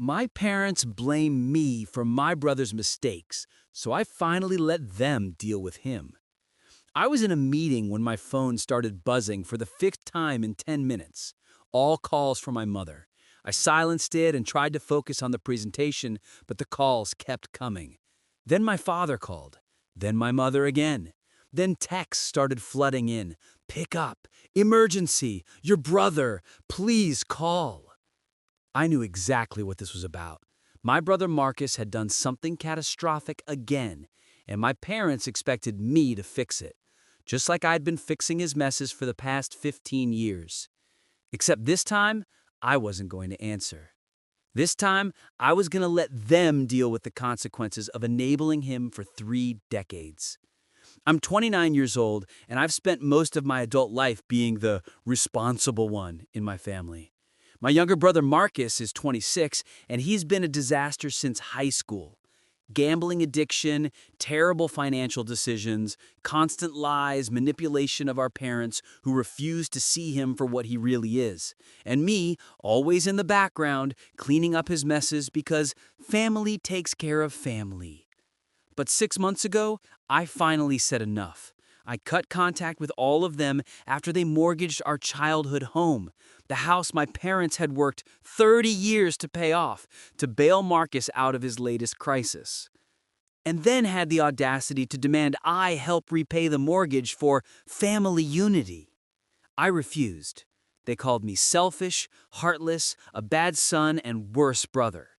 My parents blame me for my brother's mistakes, so I finally let them deal with him. I was in a meeting when my phone started buzzing for the fifth time in 10 minutes. All calls from my mother. I silenced it and tried to focus on the presentation, but the calls kept coming. Then my father called. Then my mother again. Then texts started flooding in. Pick up. Emergency. Your brother. Please call. I knew exactly what this was about. My brother Marcus had done something catastrophic again, and my parents expected me to fix it, just like I'd been fixing his messes for the past 15 years. Except this time, I wasn't going to answer. This time, I was going to let them deal with the consequences of enabling him for 3 decades. I'm 29 years old, and I've spent most of my adult life being the responsible one in my family. My younger brother Marcus is 26, and he's been a disaster since high school. Gambling addiction, terrible financial decisions, constant lies, manipulation of our parents who refuse to see him for what he really is. And me, always in the background, cleaning up his messes because family takes care of family. But 6 months ago, I finally said enough. I cut contact with all of them after they mortgaged our childhood home, the house my parents had worked 30 years to pay off, to bail Marcus out of his latest crisis. And then had the audacity to demand I help repay the mortgage for family unity. I refused. They called me selfish, heartless, a bad son, and worse brother.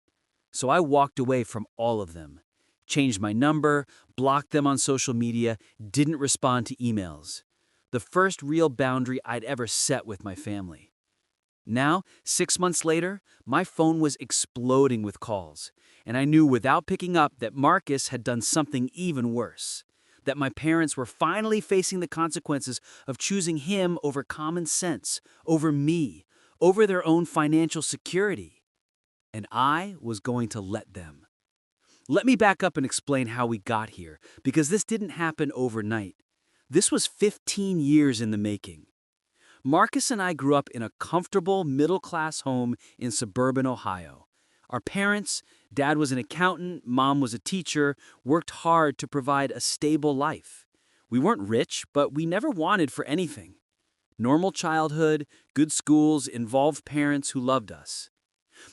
So I walked away from all of them. Changed my number, blocked them on social media, didn't respond to emails. The first real boundary I'd ever set with my family. Now, 6 months later, my phone was exploding with calls, and I knew without picking up that Marcus had done something even worse. That my parents were finally facing the consequences of choosing him over common sense, over me, over their own financial security. And I was going to let them. Let me back up and explain how we got here, because this didn't happen overnight. This was 15 years in the making. Marcus and I grew up in a comfortable, middle-class home in suburban Ohio. Our parents, dad was an accountant, mom was a teacher, worked hard to provide a stable life. We weren't rich, but we never wanted for anything. Normal childhood, good schools, involved parents who loved us.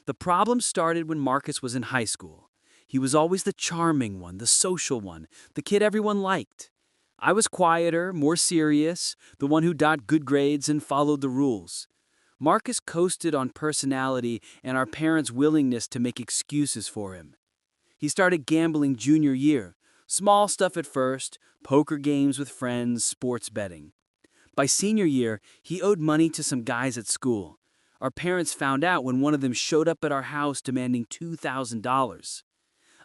The problem started when Marcus was in high school. He was always the charming one, the social one, the kid everyone liked. I was quieter, more serious, the one who got good grades and followed the rules. Marcus coasted on personality and our parents' willingness to make excuses for him. He started gambling junior year, small stuff at first, poker games with friends, sports betting. By senior year, he owed money to some guys at school. Our parents found out when one of them showed up at our house demanding $2,000.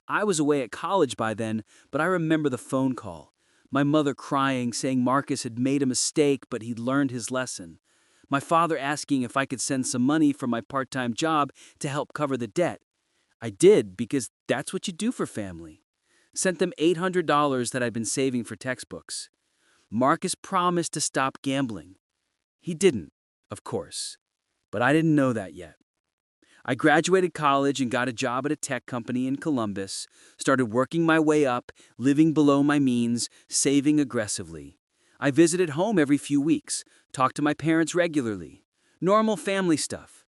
I was away at college by then, but I remember the phone call. My mother crying, saying Marcus had made a mistake, but he'd learned his lesson. My father asking if I could send some money from my part-time job to help cover the debt. I did, because that's what you do for family. Sent them $800 that I'd been saving for textbooks. Marcus promised to stop gambling. He didn't, of course, but I didn't know that yet. I graduated college and got a job at a tech company in Columbus, started working my way up, living below my means, saving aggressively. I visited home every few weeks, talked to my parents regularly. Normal family stuff.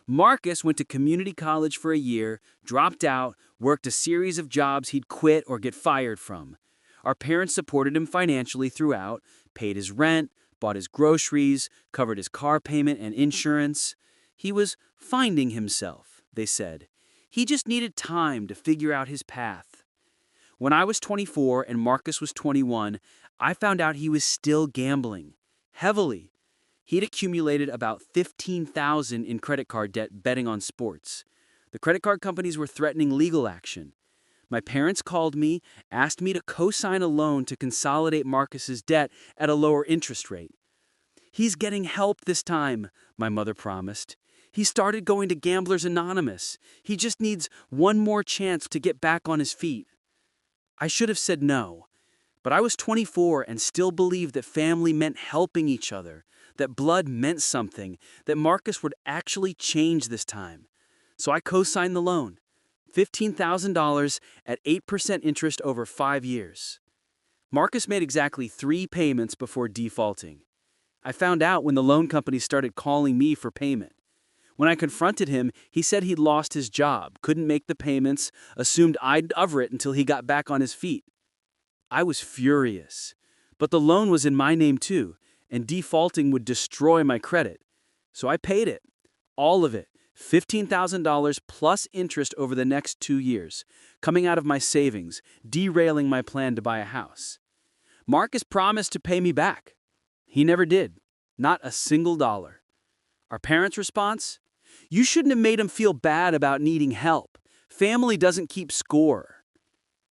Marcus went to community college for a year, dropped out, worked a series of jobs he'd quit or get fired from. Our parents supported him financially throughout, paid his rent, bought his groceries, covered his car payment and insurance. He was finding himself, they said. He just needed time to figure out his path. When I was 24 and Marcus was 21, I found out he was still gambling. Heavily. He'd accumulated about $15,000 in credit card debt betting on sports. The credit card companies were threatening legal action. My parents called me, asked me to co-sign a loan to consolidate Marcus's debt at a lower interest rate. He's getting help this time, my mother promised. He started going to Gamblers Anonymous. He just needs one more chance to get back on his feet. I should have said no, but I was 24 and still believed that family meant helping each other, that blood meant something, that Marcus would actually change this time. So I co-signed the loan. $15,000 at 8% interest over 5 years. Marcus made exactly 3 payments before defaulting. I found out when the loan company started calling me for payment. When I confronted him, he said he'd lost his job, couldn't make the payments, assumed I'd cover it until he got back on his feet. I was furious. But the loan was in my name too, and defaulting would destroy my credit. So I paid it. All of it. $15,000 plus interest over the next 2 years, coming out of my savings, derailing my plan to buy a house. Marcus promised to pay me back. He never did. Not a single dollar. Our parents' response? You shouldn't have made him feel bad about needing help. Family doesn't keep score.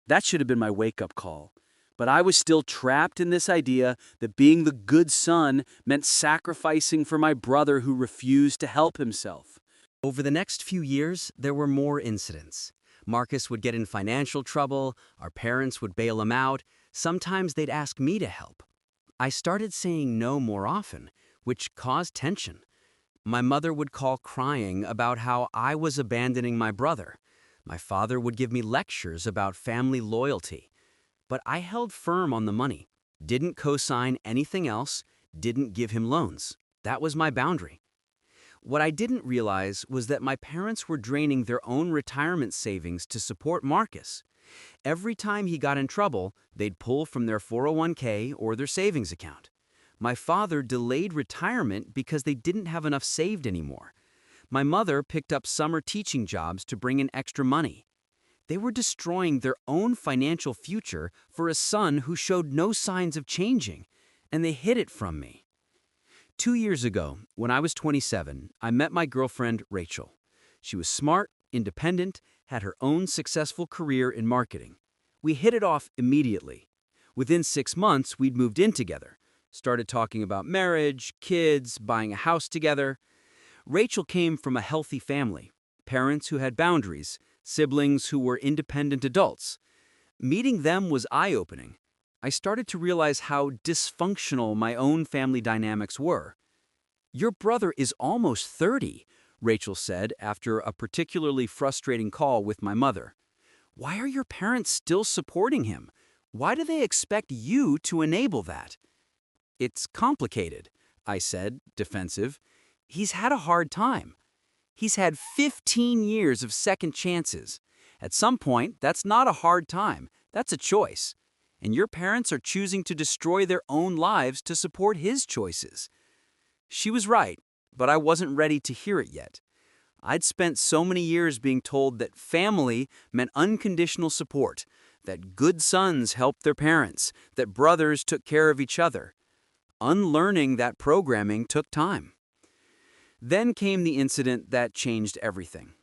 That should have been my wake-up call. But I was still trapped in this idea that being the good son meant sacrificing for my brother who refused to help himself. Over the next few years, there were more incidents. Marcus would get in financial trouble, our parents would bail him out, sometimes they'd ask me to help. I started saying no more often, which caused tension. My mother would call crying about how I was abandoning my brother. My father would give me lectures about family loyalty. But I held firm on the money, didn't co-sign anything else, didn't give him loans. That was my boundary. What I didn't realize was that my parents were draining their own retirement savings to support Marcus. Every time he got in trouble, they'd pull from their 401k or their savings account. My father delayed retirement because they didn't have enough saved anymore. My mother picked up summer teaching jobs to bring in extra money. They were destroying their own financial future for a son who showed no signs of changing, and they hid it from me. 2 years ago, when I was 27, I met my girlfriend, Rachel. She was smart, independent, had her own successful career in marketing. We hit it off immediately. Within 6 months, we'd moved in together, started talking about marriage, kids, buying a house together. Rachel came from a healthy family, parents who had boundaries, siblings who were independent adults. Meeting them was eye-opening. I started to realize how dysfunctional my own family dynamics were. "Your brother is almost 30, Rachel said after a particularly frustrating call with my mother. Why are your parents still supporting him? Why do they expect you to enable that? It's complicated, I said, defensive. He's had a hard time. He's had 15 years of second chances. At some point, that's not a hard time. That's a choice. And your parents are choosing to destroy their own lives to support his choices." She was right, but I wasn't ready to hear it yet. I'd spent so many years being told that family meant unconditional support, that good sons helped their parents, that brothers took care of each other. Unlearning that programming took time. Then came the incident that changed everything.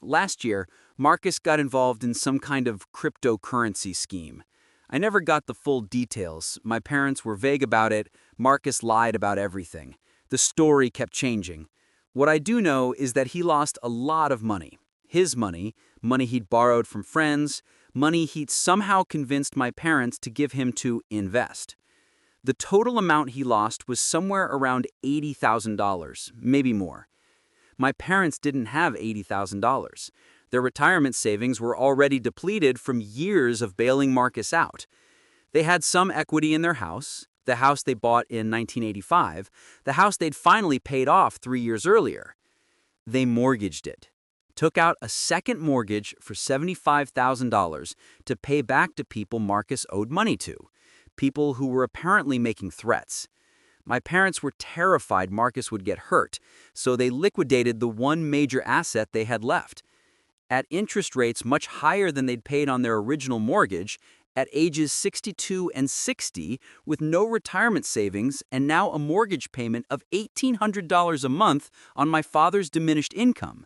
Last year, Marcus got involved in some kind of cryptocurrency scheme. I never got the full details. My parents were vague about it. Marcus lied about everything. The story kept changing. What I do know is that he lost a lot of money. His money, money he'd borrowed from friends, money he'd somehow convinced my parents to give him to invest. The total amount he lost was somewhere around $80,000, maybe more. My parents didn't have $80,000. Their retirement savings were already depleted from years of bailing Marcus out. They had some equity in their house, the house they bought in 1985, the house they'd finally paid off 3 years earlier. They mortgaged it, took out a second mortgage for $75,000 to pay back to people Marcus owed money to, people who were apparently making threats. My parents were terrified Marcus would get hurt, so they liquidated the one major asset they had left. At interest rates much higher than they'd paid on their original mortgage, at ages 62 and 60, with no retirement savings and now a mortgage payment of $1,800 a month on my father's diminished income.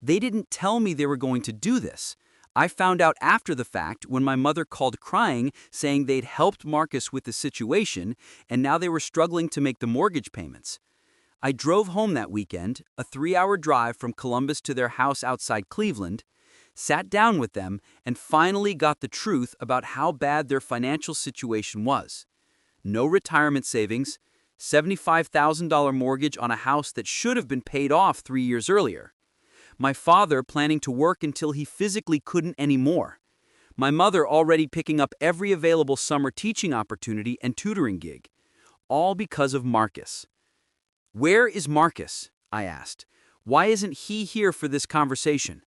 They didn't tell me they were going to do this. I found out after the fact when my mother called crying saying they'd helped Marcus with the situation and now they were struggling to make the mortgage payments. I drove home that weekend, a 3-hour drive from Columbus to their house outside Cleveland, sat down with them, and finally got the truth about how bad their financial situation was. No retirement savings, $75,000 mortgage on a house that should have been paid off 3 years earlier. My father planning to work until he physically couldn't anymore. My mother already picking up every available summer teaching opportunity and tutoring gig. All because of Marcus. "Where is Marcus?" I asked. "Why isn't he here for this conversation?"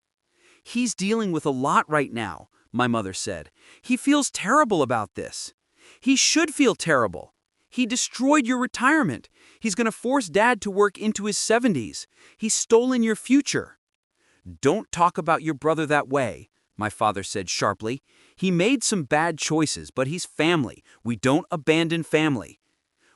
"He's dealing with a lot right now," my mother said. "He feels terrible about this." "He should feel terrible. He destroyed your retirement. He's going to force Dad to work into his 70s. He's stolen your future." "Don't talk about your brother that way," my father said sharply. "He made some bad choices, but he's family. We don't abandon family."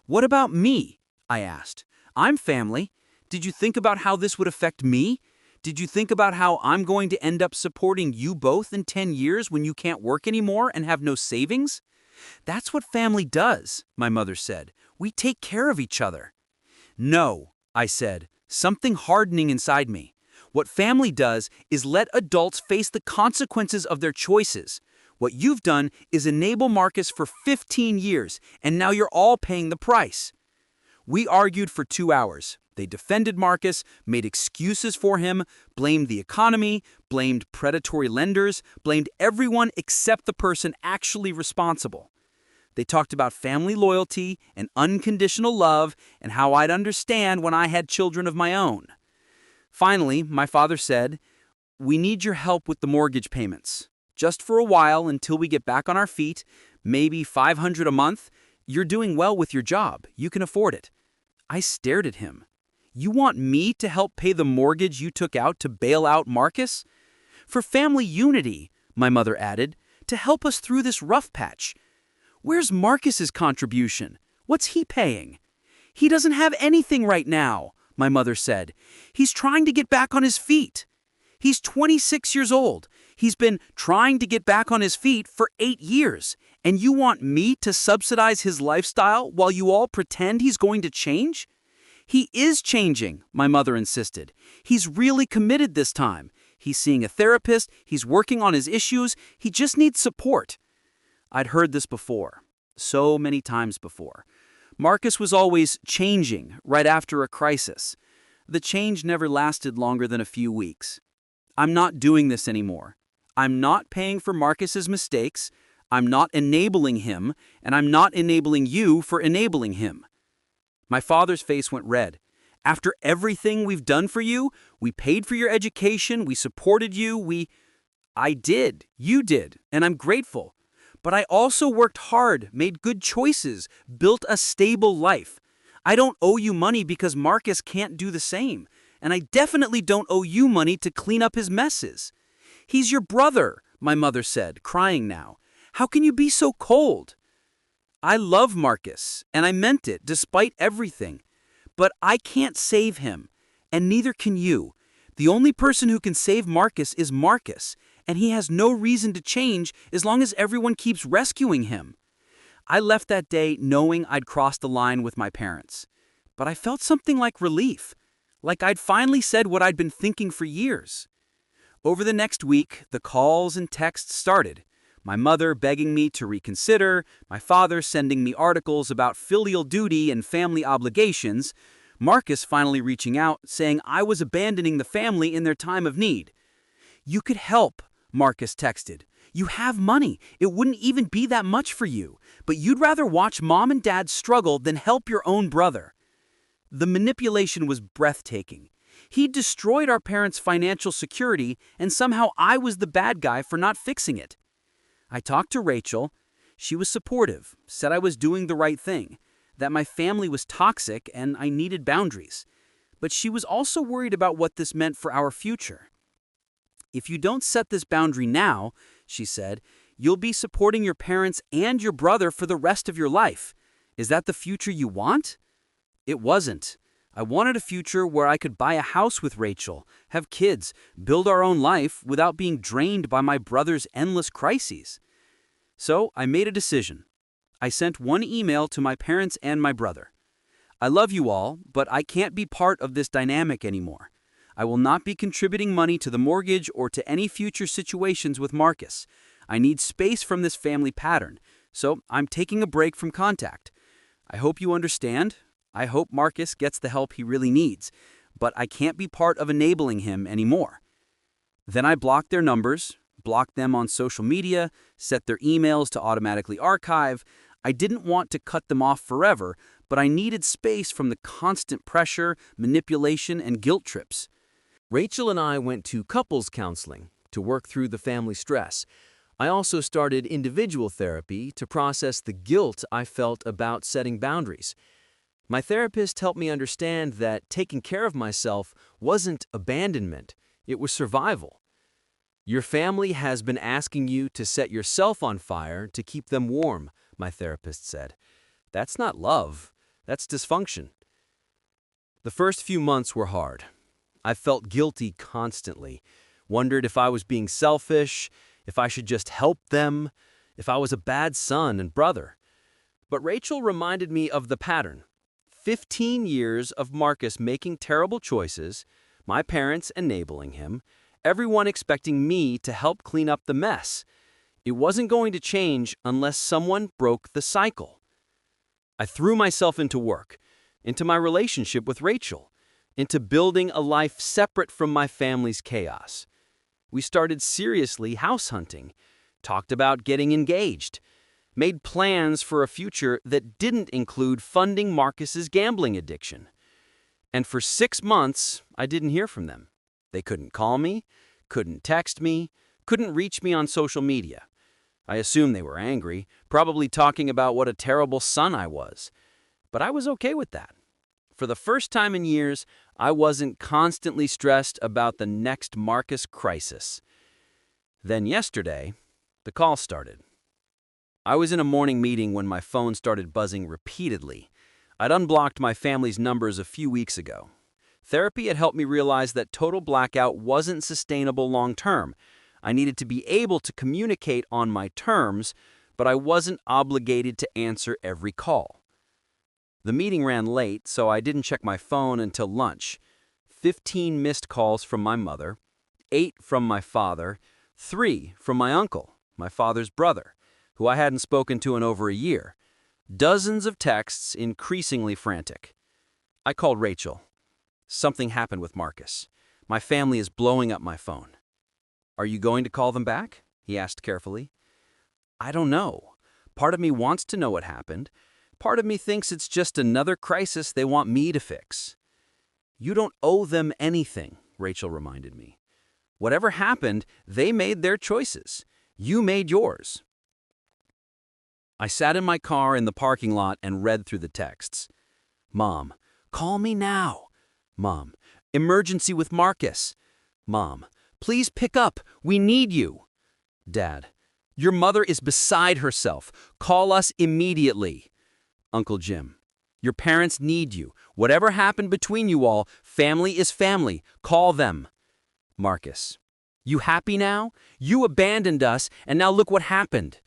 "What about me?" I asked. "I'm family. Did you think about how this would affect me? Did you think about how I'm going to end up supporting you both in 10 years when you can't work anymore and have no savings?" "That's what family does," my mother said. "We take care of each other." "No," I said, something hardening inside me. "What family does is let adults face the consequences of their choices. What you've done is enable Marcus for 15 years, and now you're all paying the price." We argued for 2 hours. They defended Marcus, made excuses for him, blamed the economy, blamed predatory lenders, blamed everyone except the person actually responsible. They talked about family loyalty and unconditional love and how I'd understand when I had children of my own. Finally, my father said, "We need your help with the mortgage payments. Just for a while until we get back on our feet, maybe $500 a month. You're doing well with your job. You can afford it." I stared at him. "You want me to help pay the mortgage you took out to bail out Marcus?" "For family unity," my mother added, "to help us through this rough patch." "Where's Marcus's contribution? What's he paying?" "He doesn't have anything right now," my mother said. "He's trying to get back on his feet." "He's 26 years old. He's been trying to get back on his feet for 8 years. And you want me to subsidize his lifestyle while you all pretend he's going to change?" "He is changing," my mother insisted. "He's really committed this time. He's seeing a therapist, he's working on his issues, he just needs support." I'd heard this before, so many times before. Marcus was always changing right after a crisis. The change never lasted longer than a few weeks. "I'm not doing this anymore. I'm not paying for Marcus's mistakes. I'm not enabling him, and I'm not enabling you for enabling him." My father's face went red. "After everything we've done for you, we paid for your education, we supported you, I did, you did, and I'm grateful. But I also worked hard, made good choices, built a stable life. I don't owe you money because Marcus can't do the same, and I definitely don't owe you money to clean up his messes." "He's your brother," my mother said, crying now. "How can you be so cold?" "I love Marcus, and I meant it, despite everything. But I can't save him, and neither can you. The only person who can save Marcus is Marcus, and he has no reason to change as long as everyone keeps rescuing him." I left that day knowing I'd crossed the line with my parents. But I felt something like relief, like I'd finally said what I'd been thinking for years. Over the next week, the calls and texts started. My mother begging me to reconsider, my father sending me articles about filial duty and family obligations, Marcus finally reaching out, saying I was abandoning the family in their time of need. "You could help," Marcus texted. "You have money. It wouldn't even be that much for you. But you'd rather watch Mom and Dad struggle than help your own brother." The manipulation was breathtaking. He'd destroyed our parents' financial security, and somehow I was the bad guy for not fixing it. I talked to Rachel. She was supportive, said I was doing the right thing, that my family was toxic and I needed boundaries. But she was also worried about what this meant for our future. "If you don't set this boundary now," she said, "you'll be supporting your parents and your brother for the rest of your life. Is that the future you want?" It wasn't. I wanted a future where I could buy a house with Rachel, have kids, build our own life without being drained by my brother's endless crises. So I made a decision. I sent one email to my parents and my brother. "I love you all, but I can't be part of this dynamic anymore. I will not be contributing money to the mortgage or to any future situations with Marcus. I need space from this family pattern, so I'm taking a break from contact. I hope you understand. I hope Marcus gets the help he really needs. but I can't be part of enabling him anymore. Then I blocked their numbers, blocked them on social media, set their emails to automatically archive. I didn't want to cut them off forever, but I needed space from the constant pressure, manipulation, and guilt trips. Rachel and I went to couples counseling to work through the family stress. I also started individual therapy to process the guilt I felt about setting boundaries. My therapist helped me understand that taking care of myself wasn't abandonment, it was survival. Your family has been asking you to set yourself on fire to keep them warm, my therapist said. That's not love, that's dysfunction. The first few months were hard. I felt guilty constantly, wondered if I was being selfish, if I should just help them, if I was a bad son and brother. But Rachel reminded me of the pattern. 15 years of Marcus making terrible choices, my parents enabling him, everyone expecting me to help clean up the mess. It wasn't going to change unless someone broke the cycle. I threw myself into work, into my relationship with Rachel, into building a life separate from my family's chaos. We started seriously house hunting, talked about getting engaged, made plans for a future that didn't include funding Marcus's gambling addiction. And for 6 months, I didn't hear from them. They couldn't call me, couldn't text me, couldn't reach me on social media. I assumed they were angry, probably talking about what a terrible son I was. But I was okay with that. For the first time in years, I wasn't constantly stressed about the next Marcus crisis. Then yesterday, the call started. I was in a morning meeting when my phone started buzzing repeatedly. I'd unblocked my family's numbers a few weeks ago. Therapy had helped me realize that total blackout wasn't sustainable long term. I needed to be able to communicate on my terms, but I wasn't obligated to answer every call. The meeting ran late, so I didn't check my phone until lunch. 15 missed calls from my mother, 8 from my father, 3 from my uncle, my father's brother, who I hadn't spoken to in over a year. Dozens of texts, increasingly frantic. I called Rachel. Something happened with Marcus. My family is blowing up my phone. Are you going to call them back? He asked carefully. I don't know. Part of me wants to know what happened. Part of me thinks it's just another crisis they want me to fix. You don't owe them anything, Rachel reminded me. Whatever happened, they made their choices. You made yours. I sat in my car in the parking lot and read through the texts. Mom, call me now. Mom, emergency with Marcus. Mom, please pick up. We need you. Dad, your mother is beside herself. Call us immediately. Uncle Jim, your parents need you. Whatever happened between you all, family is family. Call them. Marcus, you happy now? You abandoned us, and now look what happened.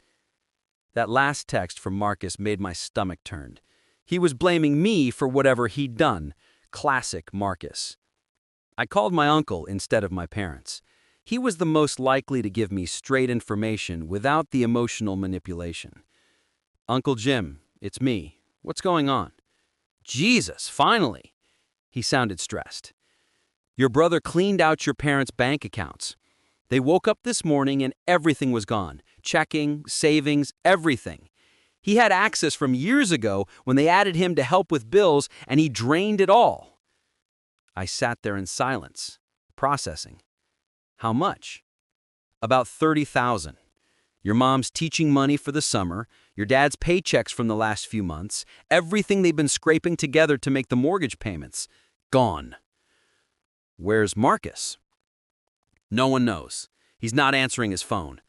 That last text from Marcus made my stomach turn. He was blaming me for whatever he'd done. Classic Marcus. I called my uncle instead of my parents. He was the most likely to give me straight information without the emotional manipulation. Uncle Jim, it's me. What's going on? Jesus, finally. He sounded stressed. Your brother cleaned out your parents' bank accounts. They woke up this morning and everything was gone. Checking, savings, everything. He had access from years ago when they added him to help with bills, and he drained it all. I sat there in silence, processing. How much? About $30,000. Your mom's teaching money for the summer, your dad's paychecks from the last few months, everything they've been scraping together to make the mortgage payments. Gone. Where's Marcus? No one knows. He's not answering his phone.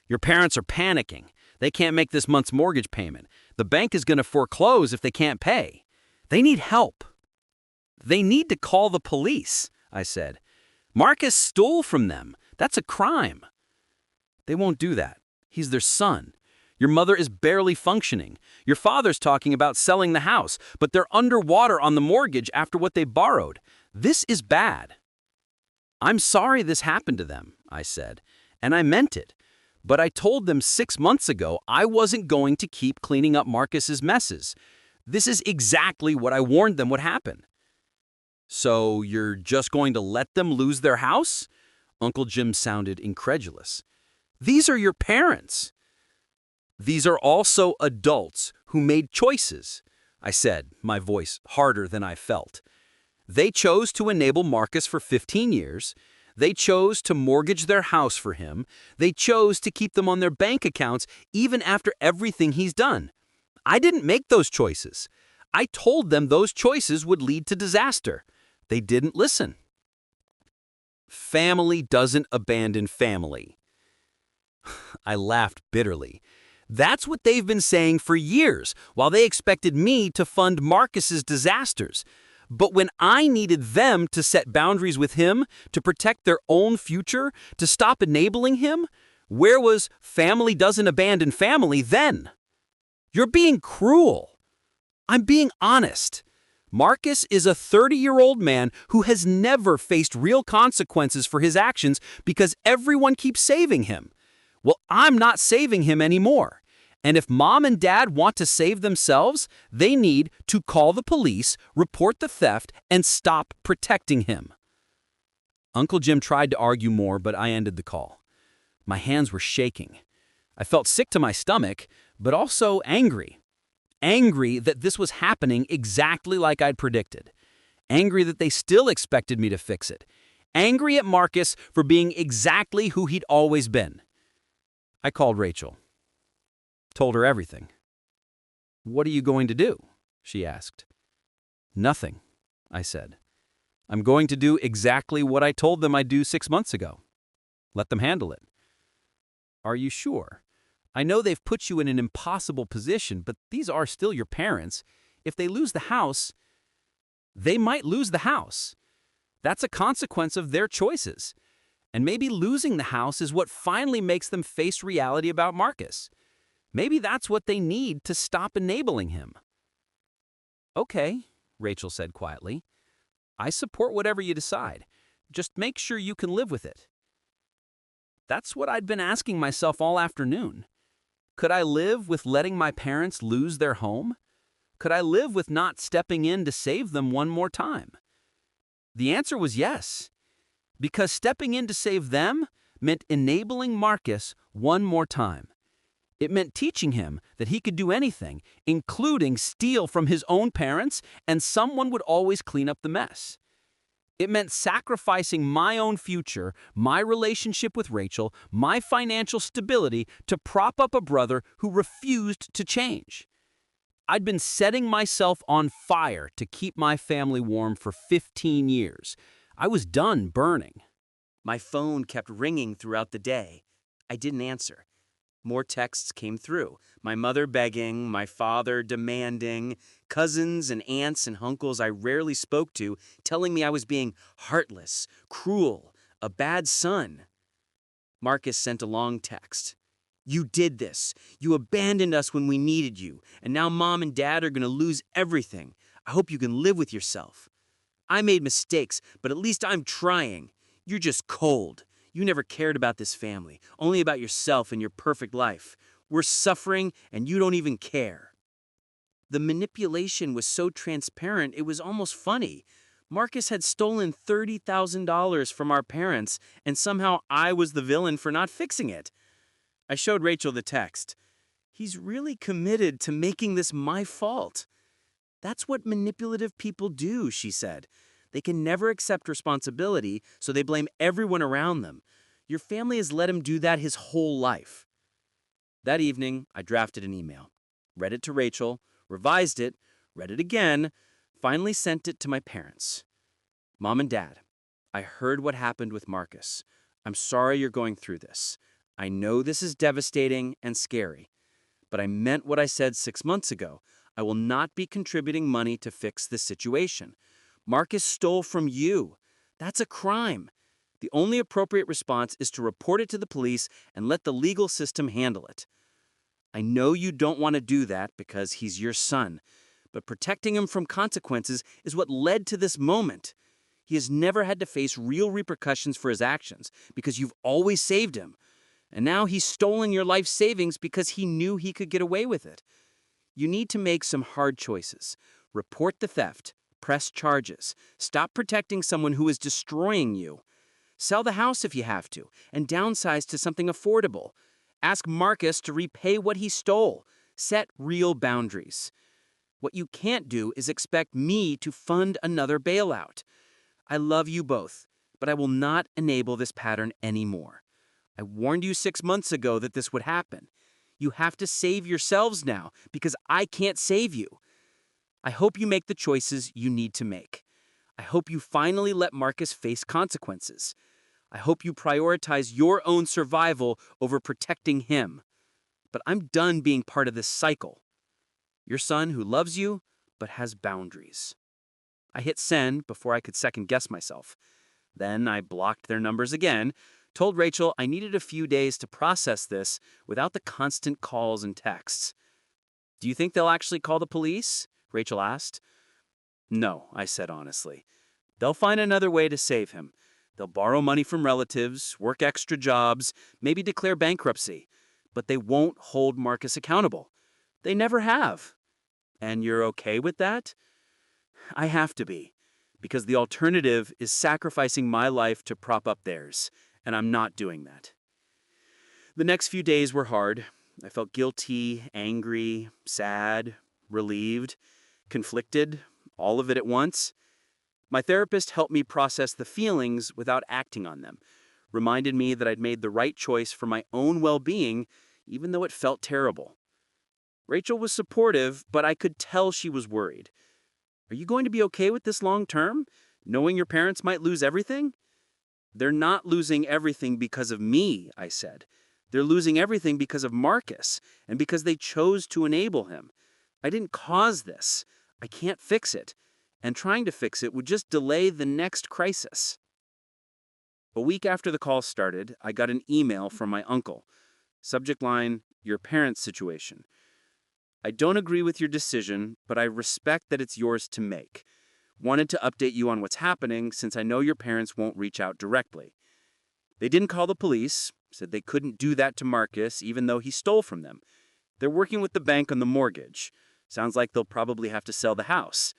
Your parents are panicking. They can't make this month's mortgage payment. The bank is going to foreclose if they can't pay. They need help. They need to call the police, I said. Marcus stole from them. That's a crime. They won't do that. He's their son. Your mother is barely functioning. Your father's talking about selling the house, but they're underwater on the mortgage after what they borrowed. This is bad. I'm sorry this happened to them, I said, and I meant it. But I told them 6 months ago I wasn't going to keep cleaning up Marcus's messes. This is exactly what I warned them would happen. So you're just going to let them lose their house? Uncle Jim sounded incredulous. These are your parents. These are also adults who made choices, I said, my voice harder than I felt. They chose to enable Marcus for 15 years. They chose to mortgage their house for him. They chose to keep them on their bank accounts even after everything he's done. I didn't make those choices. I told them those choices would lead to disaster. They didn't listen. Family doesn't abandon family. I laughed bitterly. That's what they've been saying for years, while they expected me to fund Marcus's disasters. But when I needed them to set boundaries with him, to protect their own future, to stop enabling him, where was family doesn't abandon family then? You're being cruel. I'm being honest. Marcus is a 30-year-old man who has never faced real consequences for his actions because everyone keeps saving him. Well, I'm not saving him anymore. And if mom and dad want to save themselves, they need to call the police, report the theft, and stop protecting him. Uncle Jim tried to argue more, but I ended the call. My hands were shaking. I felt sick to my stomach, but also angry. Angry that this was happening exactly like I'd predicted. Angry that they still expected me to fix it. Angry at Marcus for being exactly who he'd always been. I called Rachel. Told her everything. "What are you going to do?" she asked. "Nothing," I said. "I'm going to do exactly what I told them I'd do 6 months ago. Let them handle it." "Are you sure? I know they've put you in an impossible position, but these are still your parents. If they lose the house, they might lose the house. That's a consequence of their choices. And maybe losing the house is what finally makes them face reality about Marcus. Maybe that's what they need to stop enabling him." "Okay," Rachel said quietly. "I support whatever you decide. Just make sure you can live with it." That's what I'd been asking myself all afternoon. Could I live with letting my parents lose their home? Could I live with not stepping in to save them one more time? The answer was yes, because stepping in to save them meant enabling Marcus one more time. It meant teaching him that he could do anything, including steal from his own parents, and someone would always clean up the mess. It meant sacrificing my own future, my relationship with Rachel, my financial stability to prop up a brother who refused to change. I'd been setting myself on fire to keep my family warm for 15 years. I was done burning. My phone kept ringing throughout the day. I didn't answer. More texts came through. My mother begging, my father demanding, cousins and aunts and uncles I rarely spoke to telling me I was being heartless, cruel, a bad son. Marcus sent a long text. "You did this. You abandoned us when we needed you, and now mom and dad are going to lose everything. I hope you can live with yourself. I made mistakes, but at least I'm trying. You're just cold. You never cared about this family, only about yourself and your perfect life. We're suffering, and you don't even care." The manipulation was so transparent, it was almost funny. Marcus had stolen $30,000 from our parents, and somehow I was the villain for not fixing it. I showed Rachel the text. "He's really committed to making this my fault." "That's what manipulative people do," she said. "They can never accept responsibility, so they blame everyone around them. Your family has let him do that his whole life." That evening, I drafted an email, read it to Rachel, revised it, read it again, finally sent it to my parents. "Mom and Dad, I heard what happened with Marcus. I'm sorry you're going through this. I know this is devastating and scary, but I meant what I said 6 months ago. I will not be contributing money to fix this situation. Marcus stole from you. That's a crime. The only appropriate response is to report it to the police and let the legal system handle it. I know you don't want to do that because he's your son, but protecting him from consequences is what led to this moment. He has never had to face real repercussions for his actions because you've always saved him. And now he's stolen your life savings because he knew he could get away with it. You need to make some hard choices. Report the theft, Press charges. Stop protecting someone who is destroying you. Sell the house if you have to, and downsize to something affordable. Ask Marcus to repay what he stole. Set real boundaries. What you can't do is expect me to fund another bailout. I love you both, but I will not enable this pattern anymore. I warned you 6 months ago that this would happen. You have to save yourselves now because I can't save you. I hope you make the choices you need to make. I hope you finally let Marcus face consequences. I hope you prioritize your own survival over protecting him. But I'm done being part of this cycle. Your son who loves you, but has boundaries. I hit send before I could second guess myself. Then I blocked their numbers again, told Rachel I needed a few days to process this without the constant calls and texts. Do you think they'll actually call the police? Rachel asked. No, I said honestly. They'll find another way to save him. They'll borrow money from relatives, work extra jobs, maybe declare bankruptcy. But they won't hold Marcus accountable. They never have. And you're okay with that? I have to be, because the alternative is sacrificing my life to prop up theirs, and I'm not doing that. The next few days were hard. I felt guilty, angry, sad, relieved, conflicted, all of it at once. My therapist helped me process the feelings without acting on them, reminded me that I'd made the right choice for my own well-being, even though it felt terrible. Rachel was supportive, but I could tell she was worried. Are you going to be okay with this long term, knowing your parents might lose everything? They're not losing everything because of me, I said. They're losing everything because of Marcus, and because they chose to enable him. I didn't cause this. I can't fix it. And trying to fix it would just delay the next crisis. A week after the call started, I got an email from my uncle. Subject line, your parents' situation. I don't agree with your decision, but I respect that it's yours to make. Wanted to update you on what's happening since I know your parents won't reach out directly. They didn't call the police, said they couldn't do that to Marcus even though he stole from them. They're working with the bank on the mortgage. Sounds like they'll probably have to sell the house.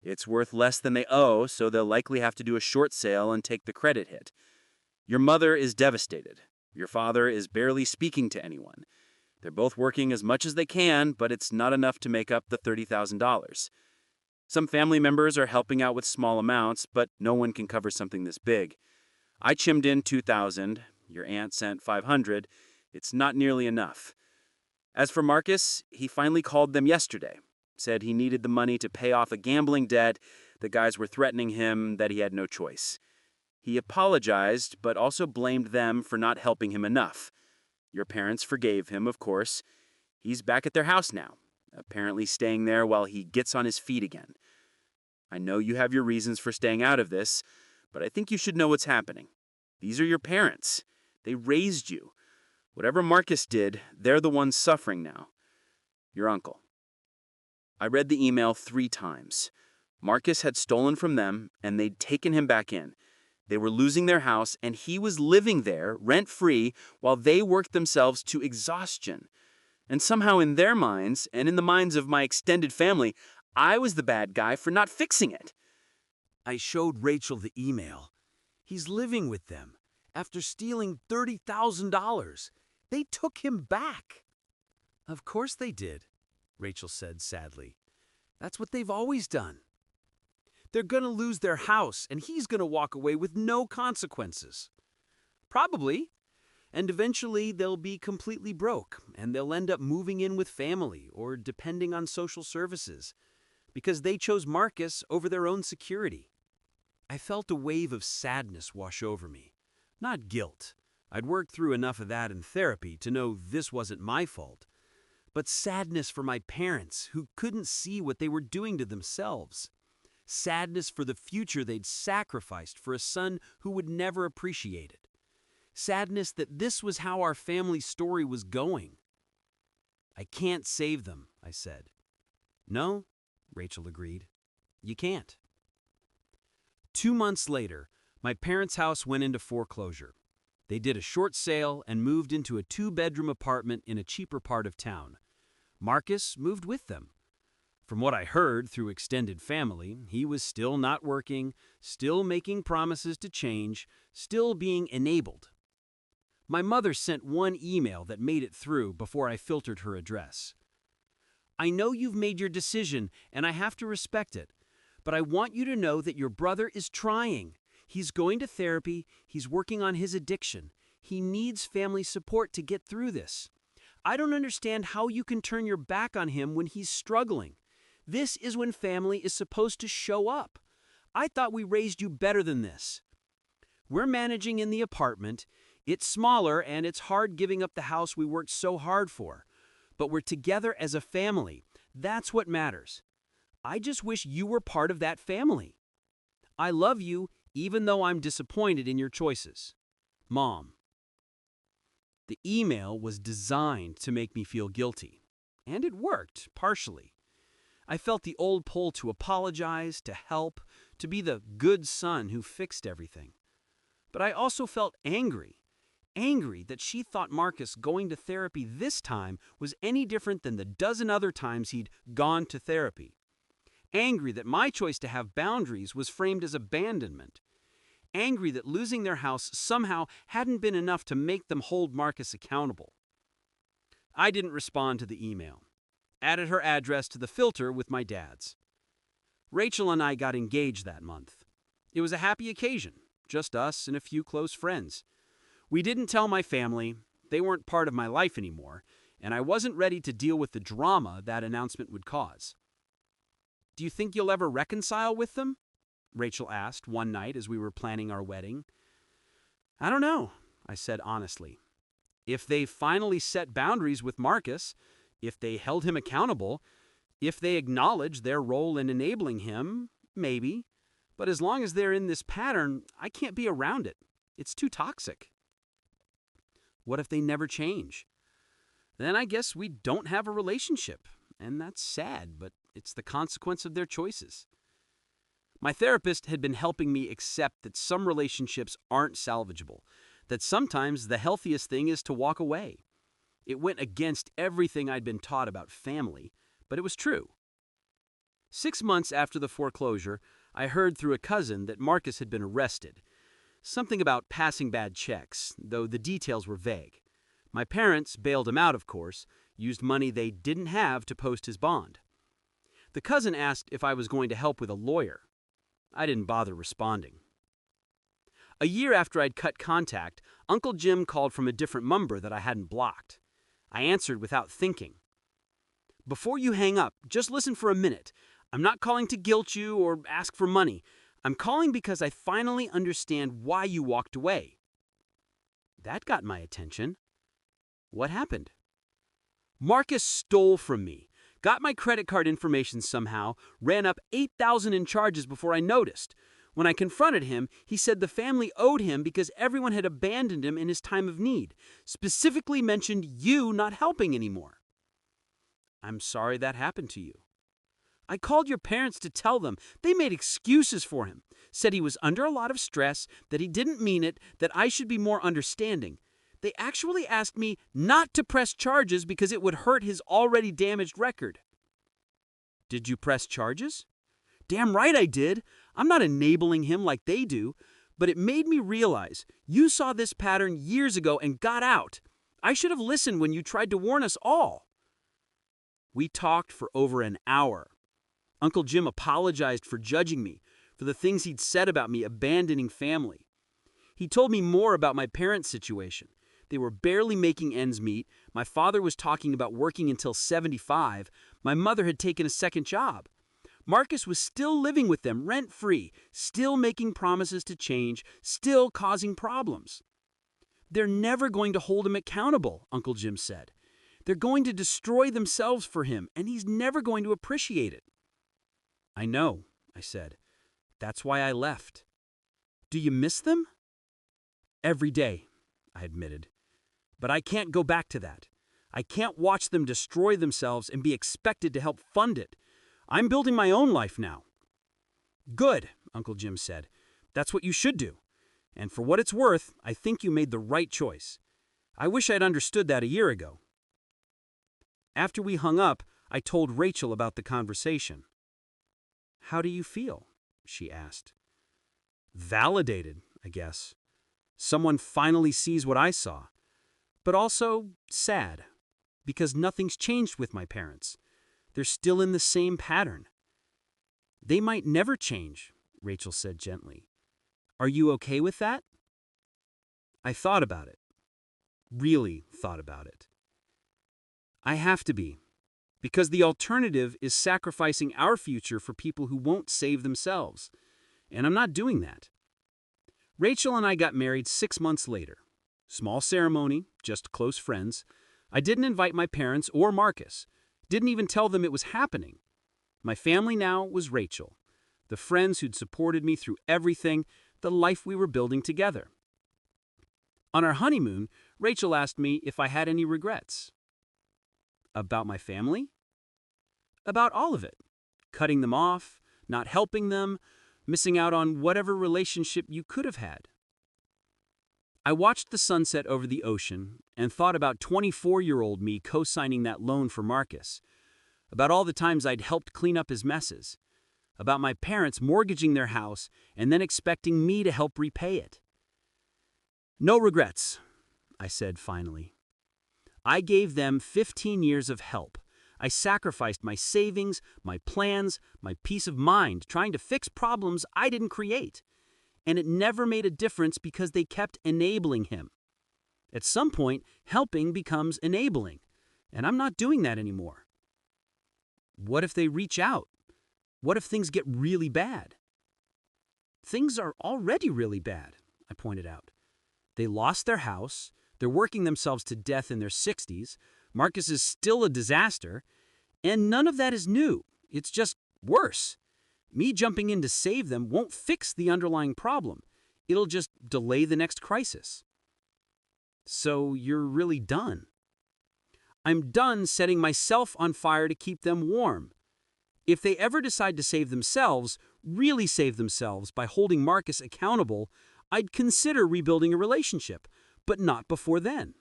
It's worth less than they owe, so they'll likely have to do a short sale and take the credit hit. Your mother is devastated. Your father is barely speaking to anyone. They're both working as much as they can, but it's not enough to make up the $30,000. Some family members are helping out with small amounts, but no one can cover something this big. I chimed in $2,000. Your aunt sent $500. It's not nearly enough. As for Marcus, he finally called them yesterday. Said he needed the money to pay off a gambling debt. The guys were threatening him, that he had no choice. He apologized, but also blamed them for not helping him enough. Your parents forgave him, of course. He's back at their house now, apparently staying there while he gets on his feet again. I know you have your reasons for staying out of this, but I think you should know what's happening. These are your parents. They raised you. Whatever Marcus did, they're the ones suffering now. Your uncle. I read the email 3 times. Marcus had stolen from them, and they'd taken him back in. They were losing their house, and he was living there, rent-free, while they worked themselves to exhaustion. And somehow in their minds, and in the minds of my extended family, I was the bad guy for not fixing it. I showed Rachel the email. He's living with them. After stealing $30,000, they took him back. Of course they did, Rachel said sadly. That's what they've always done. They're going to lose their house, and he's going to walk away with no consequences. Probably. And eventually they'll be completely broke, and they'll end up moving in with family or depending on social services, because they chose Marcus over their own security. I felt a wave of sadness wash over me. Not guilt. I'd worked through enough of that in therapy to know this wasn't my fault. But sadness for my parents who couldn't see what they were doing to themselves. Sadness for the future they'd sacrificed for a son who would never appreciate it. Sadness that this was how our family story was going. I can't save them, I said. No, Rachel agreed. You can't. 2 months later, my parents' house went into foreclosure. They did a short sale and moved into a 2-bedroom apartment in a cheaper part of town. Marcus moved with them. From what I heard through extended family, he was still not working, still making promises to change, still being enabled. My mother sent one email that made it through before I filtered her address. I know you've made your decision, and I have to respect it, but I want you to know that your brother is trying. He's going to therapy, he's working on his addiction. He needs family support to get through this. I don't understand how you can turn your back on him when he's struggling. This is when family is supposed to show up. I thought we raised you better than this. We're managing in the apartment. It's smaller and it's hard giving up the house we worked so hard for. But we're together as a family. That's what matters. I just wish you were part of that family. I love you, even though I'm disappointed in your choices. Mom. The email was designed to make me feel guilty. And it worked, partially. I felt the old pull to apologize, to help, to be the good son who fixed everything. But I also felt angry. Angry that she thought Marcus going to therapy this time was any different than the dozen other times he'd gone to therapy. Angry that my choice to have boundaries was framed as abandonment. Angry that losing their house somehow hadn't been enough to make them hold Marcus accountable. I didn't respond to the email. Added her address to the filter with my dad's. Rachel and I got engaged that month. It was a happy occasion, just us and a few close friends. We didn't tell my family, they weren't part of my life anymore, and I wasn't ready to deal with the drama that announcement would cause. Do you think you'll ever reconcile with them? Rachel asked one night as we were planning our wedding. I don't know, I said honestly. If they finally set boundaries with Marcus, if they held him accountable, if they acknowledged their role in enabling him, maybe. But as long as they're in this pattern, I can't be around it. It's too toxic. What if they never change? Then I guess we don't have a relationship, and that's sad, but it's the consequence of their choices. My therapist had been helping me accept that some relationships aren't salvageable, that sometimes the healthiest thing is to walk away. It went against everything I'd been taught about family, but it was true. 6 months after the foreclosure, I heard through a cousin that Marcus had been arrested. Something about passing bad checks, though the details were vague. My parents bailed him out, of course, used money they didn't have to post his bond. The cousin asked if I was going to help with a lawyer. I didn't bother responding. A year after I'd cut contact, Uncle Jim called from a different number that I hadn't blocked. I answered without thinking. Before you hang up, just listen for a minute. I'm not calling to guilt you or ask for money. I'm calling because I finally understand why you walked away. That got my attention. What happened? Marcus stole from me, got my credit card information somehow, ran up $8,000 in charges before I noticed. When I confronted him, he said the family owed him because everyone had abandoned him in his time of need, specifically mentioned you not helping anymore. I'm sorry that happened to you. I called your parents to tell them. They made excuses for him, said he was under a lot of stress, that he didn't mean it, that I should be more understanding. They actually asked me not to press charges because it would hurt his already damaged record. Did you press charges? Damn right I did. I'm not enabling him like they do, but it made me realize you saw this pattern years ago and got out. I should have listened when you tried to warn us all. We talked for over an hour. Uncle Jim apologized for judging me, for the things he'd said about me abandoning family. He told me more about my parents' situation. They were barely making ends meet. My father was talking about working until 75. My mother had taken a second job. Marcus was still living with them rent-free, still making promises to change, still causing problems. They're never going to hold him accountable, Uncle Jim said. They're going to destroy themselves for him, and he's never going to appreciate it. I know, I said. That's why I left. Do you miss them? Every day, I admitted. But I can't go back to that. I can't watch them destroy themselves and be expected to help fund it. I'm building my own life now. Good, Uncle Jim said. That's what you should do. And for what it's worth, I think you made the right choice. I wish I'd understood that a year ago. After we hung up, I told Rachel about the conversation. "How do you feel?" she asked. "Validated, I guess. Someone finally sees what I saw. But also sad, because nothing's changed with my parents. They're still in the same pattern." "They might never change," Rachel said gently. "Are you okay with that?" I thought about it. Really thought about it. I have to be, because the alternative is sacrificing our future for people who won't save themselves. And I'm not doing that. Rachel and I got married 6 months later. Small ceremony, just close friends. I didn't invite my parents or Marcus. Didn't even tell them it was happening. My family now was Rachel, the friends who'd supported me through everything, the life we were building together. On our honeymoon, Rachel asked me if I had any regrets. About my family? About all of it. Cutting them off, not helping them, missing out on whatever relationship you could have had. I watched the sunset over the ocean and thought about 24-year-old me co-signing that loan for Marcus, about all the times I'd helped clean up his messes, about my parents mortgaging their house and then expecting me to help repay it. "No regrets," I said finally. I gave them 15 years of help. I sacrificed my savings, my plans, my peace of mind, trying to fix problems I didn't create. And it never made a difference because they kept enabling him. At some point, helping becomes enabling, and I'm not doing that anymore. What if they reach out? What if things get really bad? Things are already really bad, I pointed out. They lost their house. They're working themselves to death in their 60s. Marcus is still a disaster. And none of that is new. It's just worse. Me jumping in to save them won't fix the underlying problem. It'll just delay the next crisis. So you're really done? I'm done setting myself on fire to keep them warm. If they ever decide to save themselves, really save themselves by holding Marcus accountable, I'd consider rebuilding a relationship, but not before then.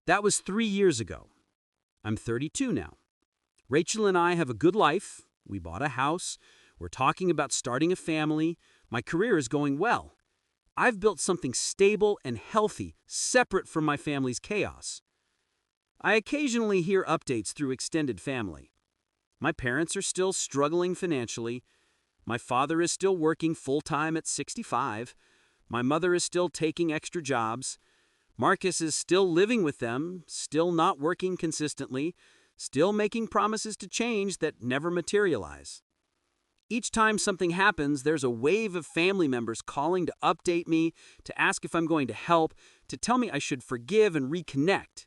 That was 3 years ago. I'm 32 now. Rachel and I have a good life. We bought a house. We're talking about starting a family. My career is going well. I've built something stable and healthy, separate from my family's chaos. I occasionally hear updates through extended family. My parents are still struggling financially. My father is still working full-time at 65. My mother is still taking extra jobs. Marcus is still living with them, still not working consistently, still making promises to change that never materialize. Each time something happens, there's a wave of family members calling to update me, to ask if I'm going to help, to tell me I should forgive and reconnect.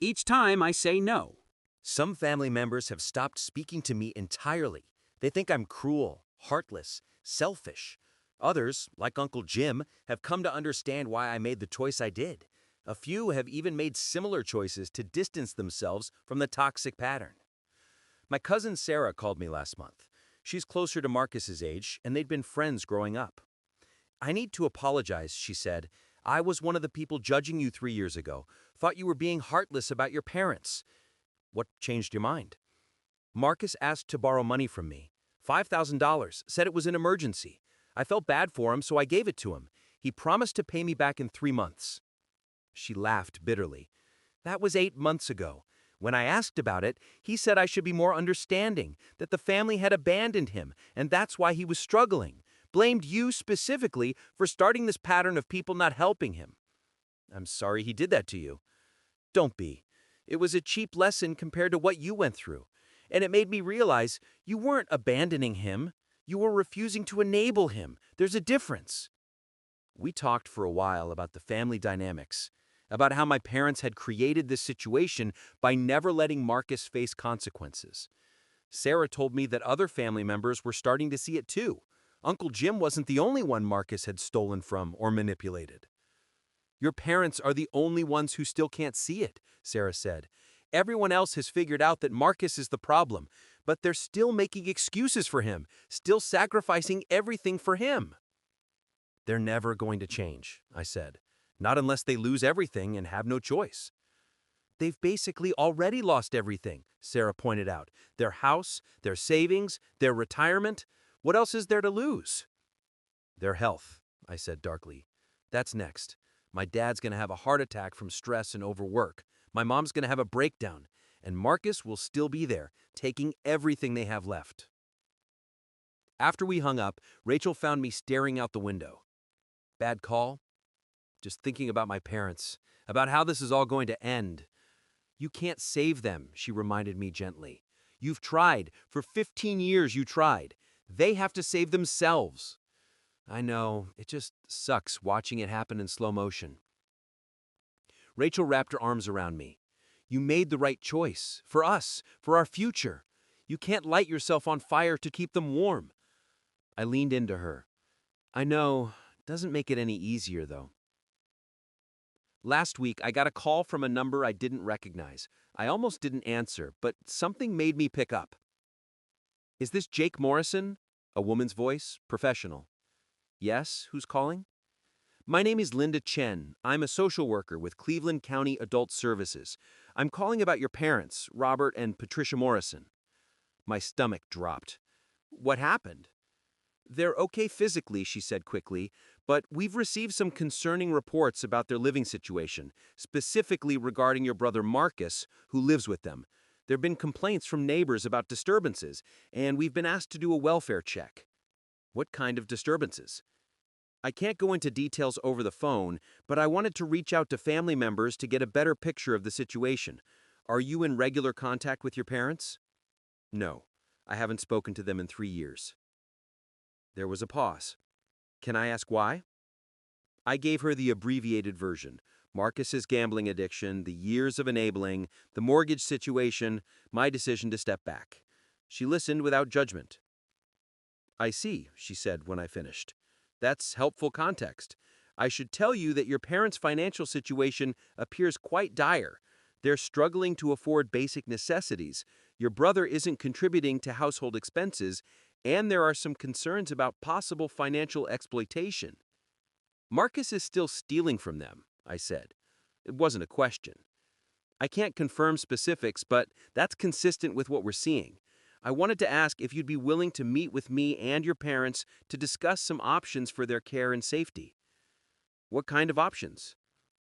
Each time I say no. Some family members have stopped speaking to me entirely. They think I'm cruel, heartless, selfish. Others, like Uncle Jim, have come to understand why I made the choice I did. A few have even made similar choices to distance themselves from the toxic pattern. My cousin Sarah called me last month. She's closer to Marcus's age, and they'd been friends growing up. "I need to apologize," she said. "I was one of the people judging you 3 years ago. Thought you were being heartless about your parents." "What changed your mind?" "Marcus asked to borrow money from me. $5,000, said it was an emergency. I felt bad for him, so I gave it to him. He promised to pay me back in 3 months. She laughed bitterly. "That was 8 months ago. When I asked about it, he said I should be more understanding, that the family had abandoned him, and that's why he was struggling. Blamed you specifically for starting this pattern of people not helping him." "I'm sorry he did that to you." "Don't be. It was a cheap lesson compared to what you went through. And it made me realize you weren't abandoning him. You were refusing to enable him. There's a difference." We talked for a while about the family dynamics, about how my parents had created this situation by never letting Marcus face consequences. Sarah told me that other family members were starting to see it too. Uncle Jim wasn't the only one Marcus had stolen from or manipulated. "Your parents are the only ones who still can't see it," Sarah said. "Everyone else has figured out that Marcus is the problem, but they're still making excuses for him, still sacrificing everything for him." "They're never going to change," I said. "Not unless they lose everything and have no choice." They've basically already lost everything, Sarah pointed out. Their house, their savings, their retirement. What else is there to lose? Their health, I said darkly. That's next. My dad's going to have a heart attack from stress and overwork. My mom's going to have a breakdown. And Marcus will still be there, taking everything they have left. After we hung up, Rachel found me staring out the window. Bad call? Just thinking about my parents, about how this is all going to end. You can't save them, she reminded me gently. You've tried. For 15 years you tried. They have to save themselves. I know, it just sucks watching it happen in slow motion. Rachel wrapped her arms around me. You made the right choice. For us. For our future. You can't light yourself on fire to keep them warm. I leaned into her. I know, doesn't make it any easier though. Last week, I got a call from a number I didn't recognize. I almost didn't answer, but something made me pick up. Is this Jake Morrison? A woman's voice, professional. Yes, who's calling? My name is Linda Chen. I'm a social worker with Cleveland County Adult Services. I'm calling about your parents, Robert and Patricia Morrison. My stomach dropped. What happened? They're okay physically, she said quickly, but we've received some concerning reports about their living situation, specifically regarding your brother Marcus, who lives with them. There have been complaints from neighbors about disturbances, and we've been asked to do a welfare check. What kind of disturbances? I can't go into details over the phone, but I wanted to reach out to family members to get a better picture of the situation. Are you in regular contact with your parents? No, I haven't spoken to them in 3 years. There was a pause. Can I ask why? I gave her the abbreviated version. Marcus's gambling addiction, the years of enabling, the mortgage situation, my decision to step back. She listened without judgment. I see, she said when I finished. That's helpful context. I should tell you that your parents' financial situation appears quite dire. They're struggling to afford basic necessities. Your brother isn't contributing to household expenses, and there are some concerns about possible financial exploitation. Marcus is still stealing from them, I said. It wasn't a question. I can't confirm specifics, but that's consistent with what we're seeing. I wanted to ask if you'd be willing to meet with me and your parents to discuss some options for their care and safety. What kind of options?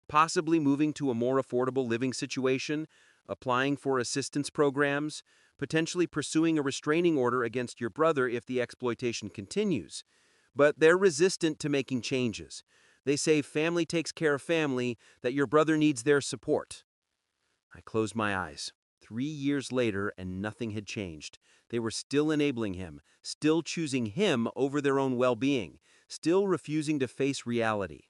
Possibly moving to a more affordable living situation, applying for assistance programs, potentially pursuing a restraining order against your brother if the exploitation continues. But they're resistant to making changes. They say family takes care of family, that your brother needs their support. I closed my eyes. 3 years later, and nothing had changed. They were still enabling him, still choosing him over their own well-being, still refusing to face reality.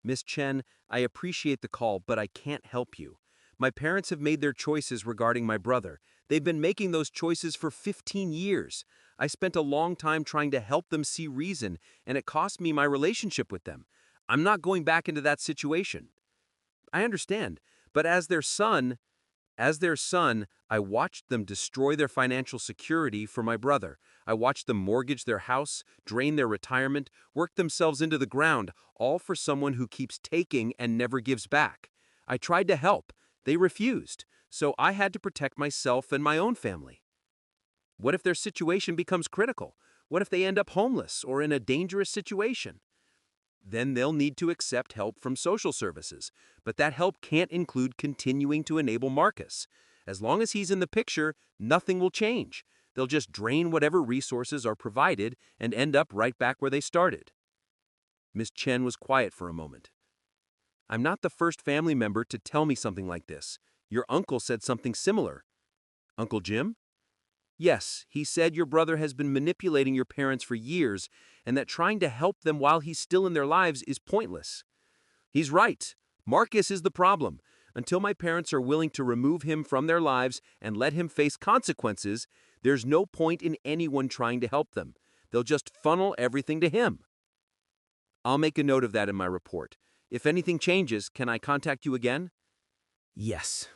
Miss Chen, I appreciate the call, but I can't help you. My parents have made their choices regarding my brother. They've been making those choices for 15 years. I spent a long time trying to help them see reason, and it cost me my relationship with them. I'm not going back into that situation. I understand, but as their son, I watched them destroy their financial security for my brother. I watched them mortgage their house, drain their retirement, work themselves into the ground, all for someone who keeps taking and never gives back. I tried to help. They refused, so I had to protect myself and my own family. What if their situation becomes critical? What if they end up homeless or in a dangerous situation? Then they'll need to accept help from social services, but that help can't include continuing to enable Marcus. As long as he's in the picture, nothing will change. They'll just drain whatever resources are provided and end up right back where they started. Miss Chen was quiet for a moment. I'm not the first family member to tell me something like this. Your uncle said something similar. Uncle Jim? Yes, he said your brother has been manipulating your parents for years and that trying to help them while he's still in their lives is pointless. He's right. Marcus is the problem. Until my parents are willing to remove him from their lives and let him face consequences, there's no point in anyone trying to help them. They'll just funnel everything to him. I'll make a note of that in my report. If anything changes, can I contact you again? Yes,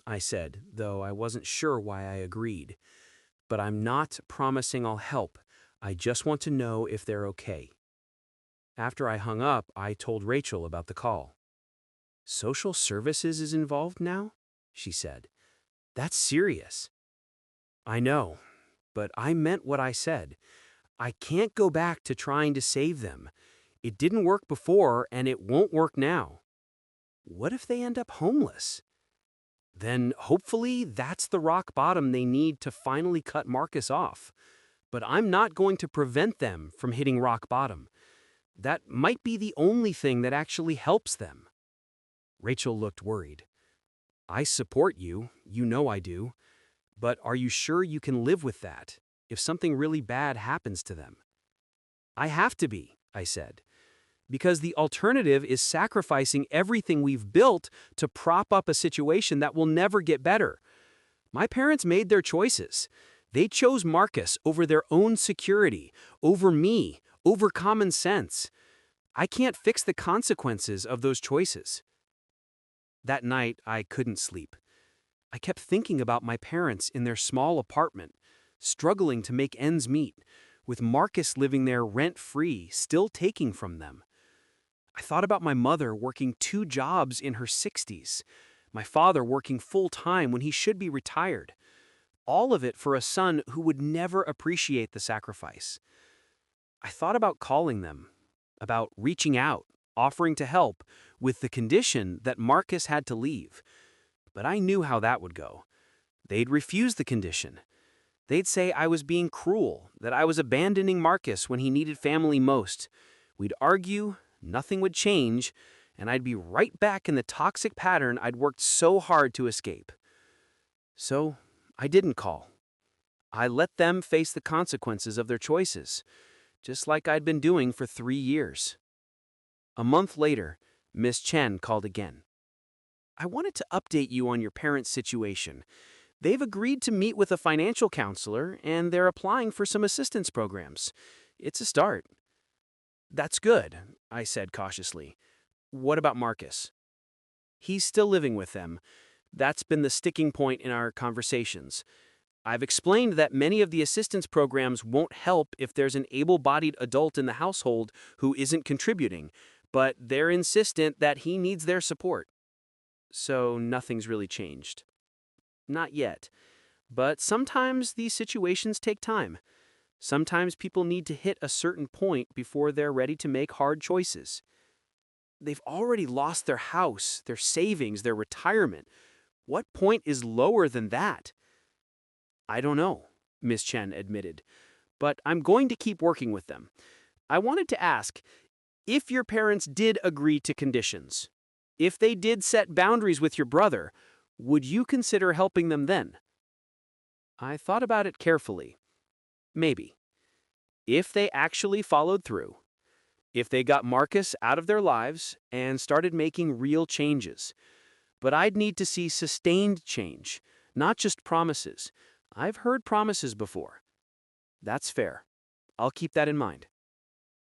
I said, though I wasn't sure why I agreed. But I'm not promising I'll help. I just want to know if they're okay. After I hung up, I told Rachel about the call. Social services is involved now? she said. That's serious. I know, but I meant what I said. I can't go back to trying to save them. It didn't work before, and it won't work now. What if they end up homeless? Then hopefully that's the rock bottom they need to finally cut Marcus off. But I'm not going to prevent them from hitting rock bottom. That might be the only thing that actually helps them. Rachel looked worried. I support you, you know I do. But are you sure you can live with that if something really bad happens to them? I have to be, I said, because the alternative is sacrificing everything we've built to prop up a situation that will never get better. My parents made their choices. They chose Marcus over their own security, over me, over common sense. I can't fix the consequences of those choices. That night, I couldn't sleep. I kept thinking about my parents in their small apartment, struggling to make ends meet, with Marcus living there rent-free, still taking from them. I thought about my mother working 2 jobs in her 60s, my father working full-time when he should be retired. All of it for a son who would never appreciate the sacrifice. I thought about calling them, about reaching out, offering to help, with the condition that Marcus had to leave. But I knew how that would go. They'd refuse the condition. They'd say I was being cruel, that I was abandoning Marcus when he needed family most. We'd argue, nothing would change, and I'd be right back in the toxic pattern I'd worked so hard to escape. So I didn't call. I let them face the consequences of their choices, just like I'd been doing for 3 years. A month later, Miss Chen called again. I wanted to update you on your parents' situation. They've agreed to meet with a financial counselor, and they're applying for some assistance programs. It's a start. That's good, I said cautiously. What about Marcus? He's still living with them. That's been the sticking point in our conversations. I've explained that many of the assistance programs won't help if there's an able-bodied adult in the household who isn't contributing, but they're insistent that he needs their support. So nothing's really changed. Not yet. But sometimes these situations take time. Sometimes people need to hit a certain point before they're ready to make hard choices. They've already lost their house, their savings, their retirement. What point is lower than that? I don't know, Miss Chen admitted, but I'm going to keep working with them. I wanted to ask, if your parents did agree to conditions, if they did set boundaries with your brother, would you consider helping them then? I thought about it carefully. Maybe. If they actually followed through, if they got Marcus out of their lives and started making real changes. But I'd need to see sustained change, not just promises. I've heard promises before. That's fair. I'll keep that in mind.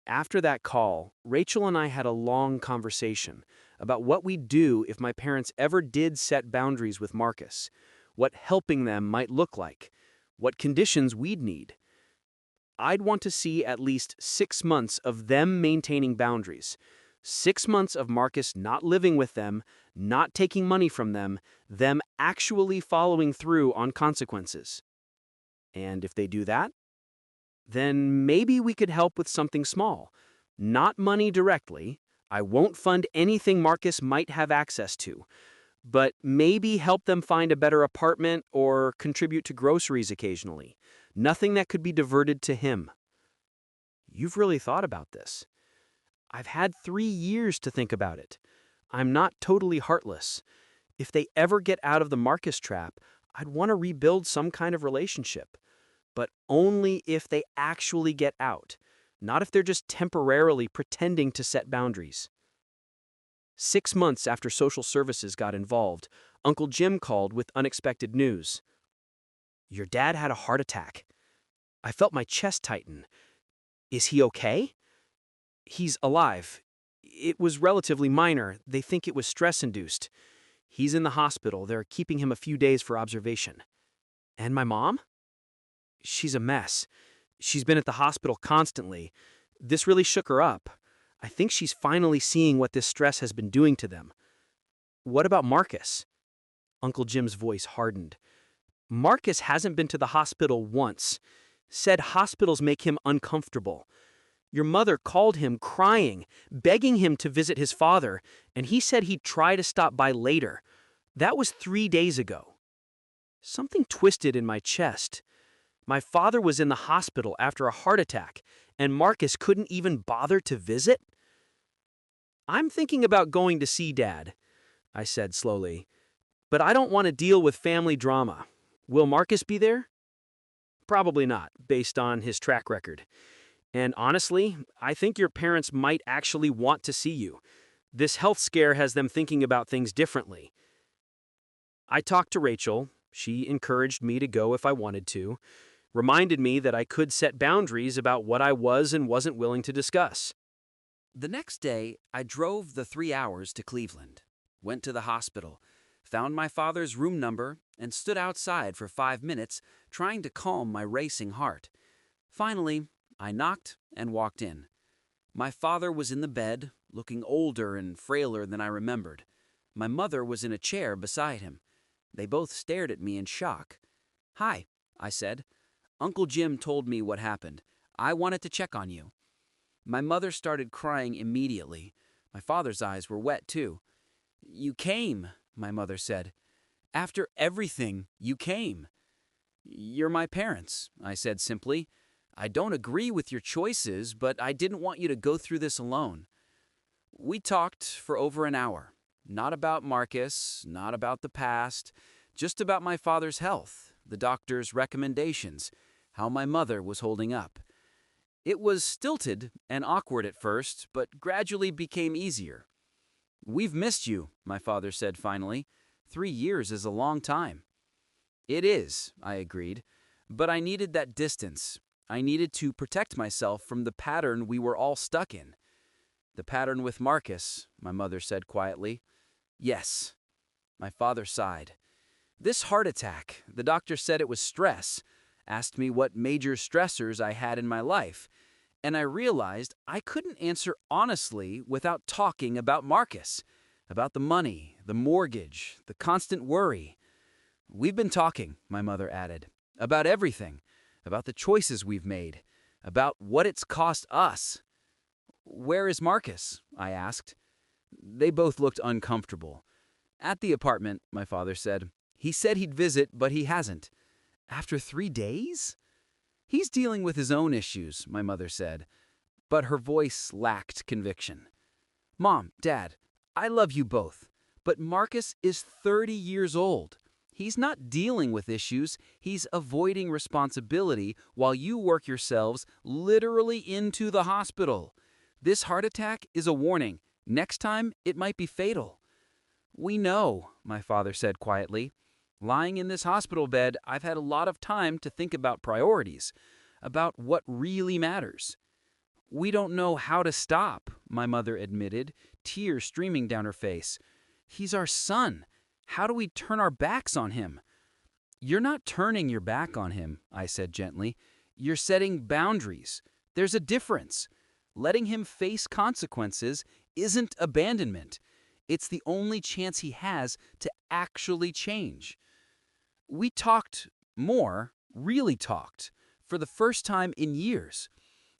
After that call, Rachel and I had a long conversation about what we'd do if my parents ever did set boundaries with Marcus, what helping them might look like, what conditions we'd need. I'd want to see at least 6 months of them maintaining boundaries, 6 months of Marcus not living with them, not taking money from them actually following through on consequences. And if they do that, then maybe we could help with something small. Not money directly. I won't fund anything Marcus might have access to. But maybe help them find a better apartment or contribute to groceries occasionally. Nothing that could be diverted to him. You've really thought about this. I've had 3 years to think about it. I'm not totally heartless. If they ever get out of the Marcus trap, I'd want to rebuild some kind of relationship. But only if they actually get out, not if they're just temporarily pretending to set boundaries. 6 months after social services got involved, Uncle Jim called with unexpected news. Your dad had a heart attack. I felt my chest tighten. Is he okay? He's alive. It was relatively minor. They think it was stress-induced. He's in the hospital. They're keeping him a few days for observation. And my mom? She's a mess. She's been at the hospital constantly. This really shook her up. I think she's finally seeing what this stress has been doing to them. What about Marcus? Uncle Jim's voice hardened. Marcus hasn't been to the hospital once. Said hospitals make him uncomfortable. Your mother called him crying, begging him to visit his father, and he said he'd try to stop by later. That was 3 days ago. Something twisted in my chest. My father was in the hospital after a heart attack, and Marcus couldn't even bother to visit? I'm thinking about going to see Dad, I said slowly, but I don't want to deal with family drama. Will Marcus be there? Probably not, based on his track record. And honestly, I think your parents might actually want to see you. This health scare has them thinking about things differently. I talked to Rachel. She encouraged me to go if I wanted to, reminded me that I could set boundaries about what I was and wasn't willing to discuss. The next day, I drove the 3 hours to Cleveland, went to the hospital, found my father's room number, and stood outside for 5 minutes trying to calm my racing heart. Finally, I knocked and walked in. My father was in the bed, looking older and frailer than I remembered. My mother was in a chair beside him. They both stared at me in shock. "Hi," I said. "Uncle Jim told me what happened. I wanted to check on you." My mother started crying immediately. My father's eyes were wet too. "You came," my mother said. "After everything, you came." "You're my parents," I said simply. "I don't agree with your choices, but I didn't want you to go through this alone." We talked for over an hour. Not about Marcus, not about the past, just about my father's health, the doctor's recommendations, how my mother was holding up. It was stilted and awkward at first, but gradually became easier. "We've missed you," my father said finally. 3 years is a long time. "It is," I agreed, but I needed that distance. I needed to protect myself from the pattern we were all stuck in. "The pattern with Marcus," my mother said quietly. "Yes." My father sighed. "This heart attack, the doctor said it was stress, asked me what major stressors I had in my life, and I realized I couldn't answer honestly without talking about Marcus, about the money, the mortgage, the constant worry. We've been talking," my mother added, "about everything, about the choices we've made, about what it's cost us." "Where is Marcus?" I asked. They both looked uncomfortable. "At the apartment," my father said. "He said he'd visit, but he hasn't." "After 3 days?" "He's dealing with his own issues," my mother said, but her voice lacked conviction. "Mom, Dad, I love you both, but Marcus is 30 years old. He's not dealing with issues, he's avoiding responsibility while you work yourselves literally into the hospital. This heart attack is a warning. Next time, it might be fatal." "We know," my father said quietly. "Lying in this hospital bed, I've had a lot of time to think about priorities, about what really matters." "We don't know how to stop," my mother admitted, tears streaming down her face. "He's our son. How do we turn our backs on him?" "You're not turning your back on him," I said gently. "You're setting boundaries. There's a difference. Letting him face consequences isn't abandonment. It's the only chance he has to actually change." We talked more, really talked, for the first time in years,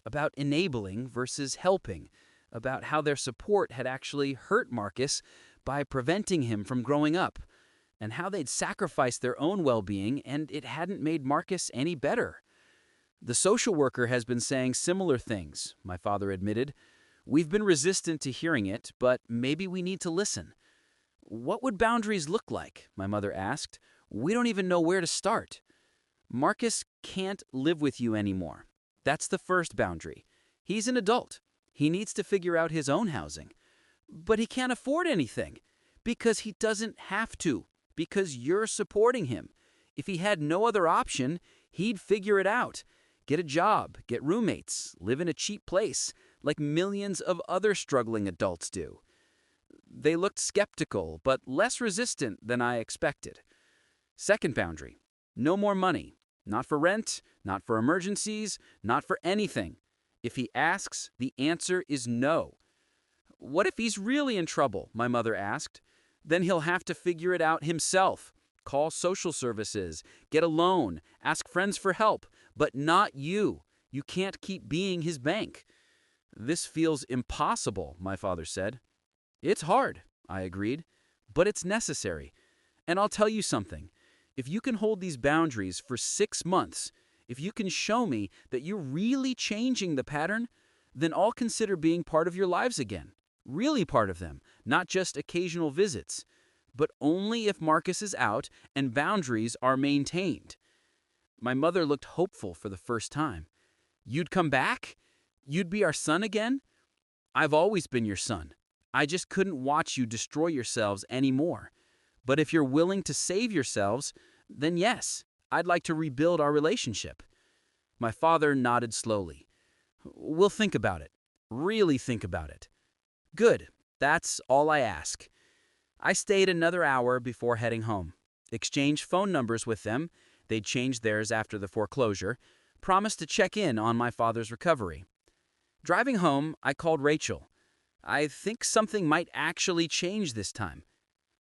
about enabling versus helping, about how their support had actually hurt Marcus by preventing him from growing up, and how they'd sacrificed their own well-being and it hadn't made Marcus any better. "The social worker has been saying similar things," my father admitted. "We've been resistant to hearing it, but maybe we need to listen." "What would boundaries look like?" my mother asked. "We don't even know where to start." "Marcus can't live with you anymore. That's the first boundary. He's an adult. He needs to figure out his own housing." "But he can't afford anything." "Because he doesn't have to, because you're supporting him. If he had no other option, he'd figure it out. Get a job, get roommates, live in a cheap place, like millions of other struggling adults do." They looked skeptical, but less resistant than I expected. Second boundary: no more money. Not for rent, not for emergencies, not for anything. If he asks, the answer is no. "What if he's really in trouble?" my mother asked. Then he'll have to figure it out himself. Call social services, get a loan, ask friends for help, but not you. You can't keep being his bank. This feels impossible, my father said. It's hard, I agreed, but it's necessary. And I'll tell you something. If you can hold these boundaries for 6 months, if you can show me that you're really changing the pattern, then I'll consider being part of your lives again. Really part of them, not just occasional visits. But only if Marcus is out and boundaries are maintained. My mother looked hopeful for the first time. You'd come back? You'd be our son again? I've always been your son. I just couldn't watch you destroy yourselves anymore. But if you're willing to save yourselves, then yes, I'd like to rebuild our relationship. My father nodded slowly. We'll think about it. Really think about it. Good. That's all I ask. I stayed another hour before heading home. Exchanged phone numbers with them. They'd changed theirs after the foreclosure. Promised to check in on my father's recovery. Driving home, I called Rachel. I think something might actually change this time.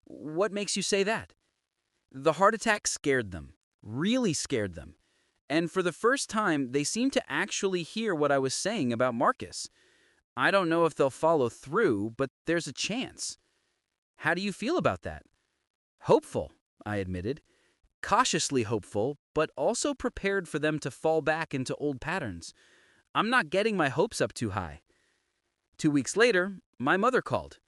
What makes you say that? The heart attack scared them. Really scared them. And for the first time, they seemed to actually hear what I was saying about Marcus. I don't know if they'll follow through, but there's a chance. How do you feel about that? Hopeful, I admitted. Cautiously hopeful, but also prepared for them to fall back into old patterns. I'm not getting my hopes up too high. 2 weeks later, my mother called.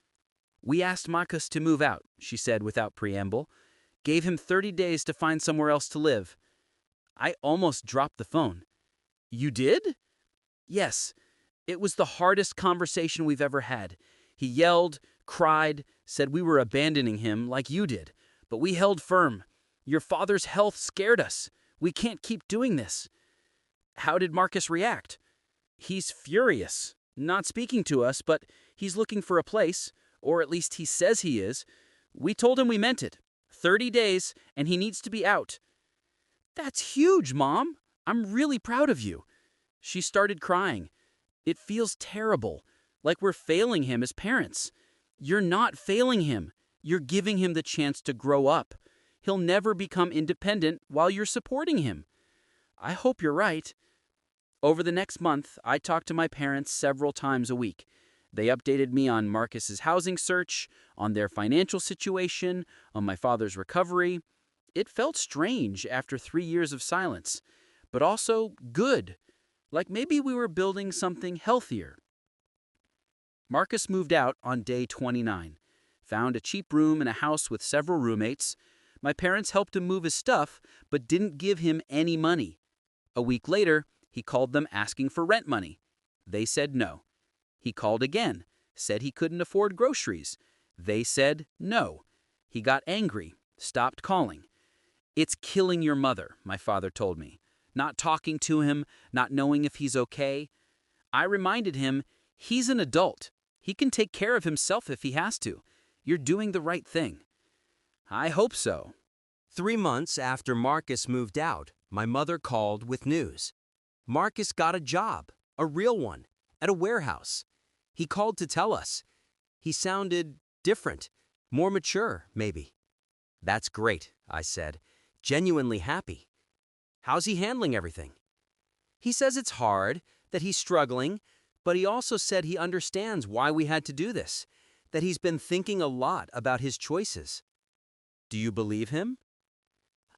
We asked Marcus to move out, she said without preamble. Gave him 30 days to find somewhere else to live. I almost dropped the phone. You did? Yes. It was the hardest conversation we've ever had. He yelled, cried, said we were abandoning him like you did. But we held firm. Your father's health scared us. We can't keep doing this. How did Marcus react? He's furious. Not speaking to us, but he's looking for a place, or at least he says he is. We told him we meant it. 30 days, and he needs to be out. That's huge, Mom. I'm really proud of you. She started crying. It feels terrible, like we're failing him as parents. You're not failing him. You're giving him the chance to grow up. He'll never become independent while you're supporting him. I hope you're right. Over the next month, I talked to my parents several times a week. They updated me on Marcus's housing search, on their financial situation, on my father's recovery. It felt strange after 3 years of silence, but also good, like maybe we were building something healthier. Marcus moved out on day 29, found a cheap room in a house with several roommates. My parents helped him move his stuff, but didn't give him any money. A week later, he called them asking for rent money. They said no. He called again, said he couldn't afford groceries. They said no. He got angry, stopped calling. It's killing your mother, my father told me. Not talking to him, not knowing if he's okay. I reminded him, he's an adult. He can take care of himself if he has to. You're doing the right thing. I hope so. 3 months after Marcus moved out, my mother called with news. Marcus got a job, a real one, at a warehouse. He called to tell us. He sounded different, more mature, maybe. That's great, I said, genuinely happy. How's he handling everything? He says it's hard, that he's struggling, but he also said he understands why we had to do this, that he's been thinking a lot about his choices. Do you believe him?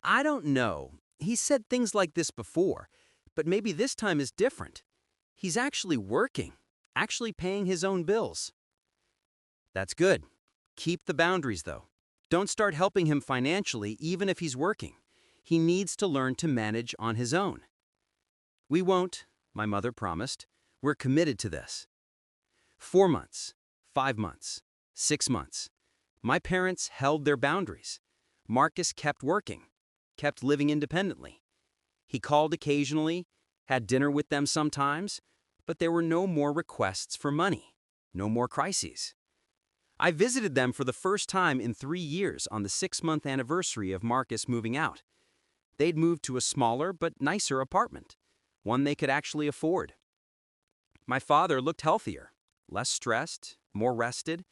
I don't know. He's said things like this before, but maybe this time is different. He's actually working, actually paying his own bills. That's good. Keep the boundaries, though. Don't start helping him financially, even if he's working. He needs to learn to manage on his own. We won't, my mother promised. We're committed to this. 4 months, 5 months, 6 months. My parents held their boundaries. Marcus kept working, kept living independently. He called occasionally, had dinner with them sometimes, but there were no more requests for money, no more crises. I visited them for the first time in 3 years on the 6-month anniversary of Marcus moving out. They'd moved to a smaller but nicer apartment, one they could actually afford. My father looked healthier, less stressed, more rested.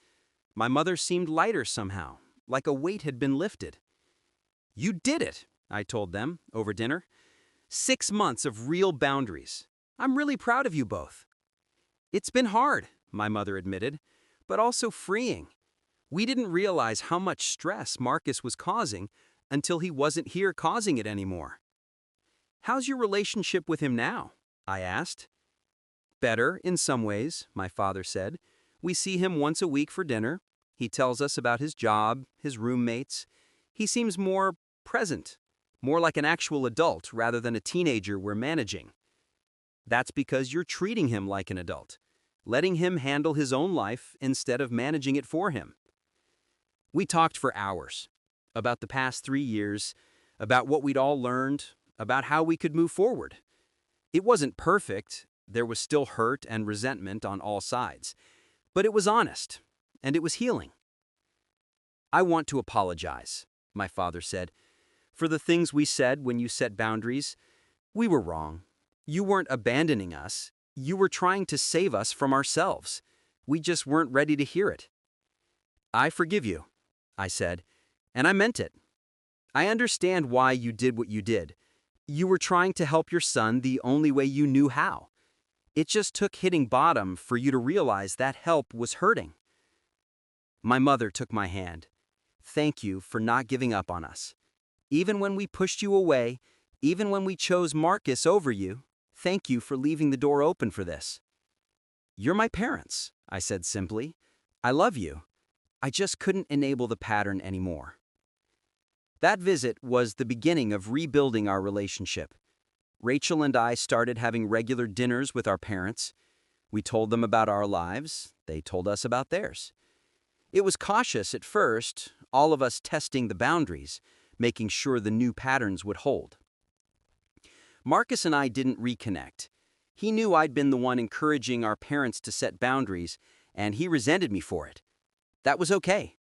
My mother seemed lighter somehow, like a weight had been lifted. "You did it," I told them over dinner. "6 months of real boundaries. I'm really proud of you both." "It's been hard," my mother admitted, "but also freeing. We didn't realize how much stress Marcus was causing until he wasn't here causing it anymore." "How's your relationship with him now?" I asked. "Better, in some ways," my father said. "We see him once a week for dinner. He tells us about his job, his roommates. He seems more present, more like an actual adult rather than a teenager we're managing." "That's because you're treating him like an adult, letting him handle his own life instead of managing it for him." We talked for hours about the past 3 years, about what we'd all learned, about how we could move forward. It wasn't perfect. There was still hurt and resentment on all sides. But it was honest, and it was healing. "I want to apologize," my father said, "for the things we said when you set boundaries. We were wrong. You weren't abandoning us. You were trying to save us from ourselves. We just weren't ready to hear it." "I forgive you," I said, "and I meant it. I understand why you did what you did. You were trying to help your son the only way you knew how. It just took hitting bottom for you to realize that help was hurting." My mother took my hand. "Thank you for not giving up on us. Even when we pushed you away, even when we chose Marcus over you, thank you for leaving the door open for this." "You're my parents," I said simply. "I love you. I just couldn't enable the pattern anymore." That visit was the beginning of rebuilding our relationship. Rachel and I started having regular dinners with our parents. We told them about our lives. They told us about theirs. It was cautious at first, all of us testing the boundaries, making sure the new patterns would hold. Marcus and I didn't reconnect. He knew I'd been the one encouraging our parents to set boundaries, and he resented me for it. That was okay.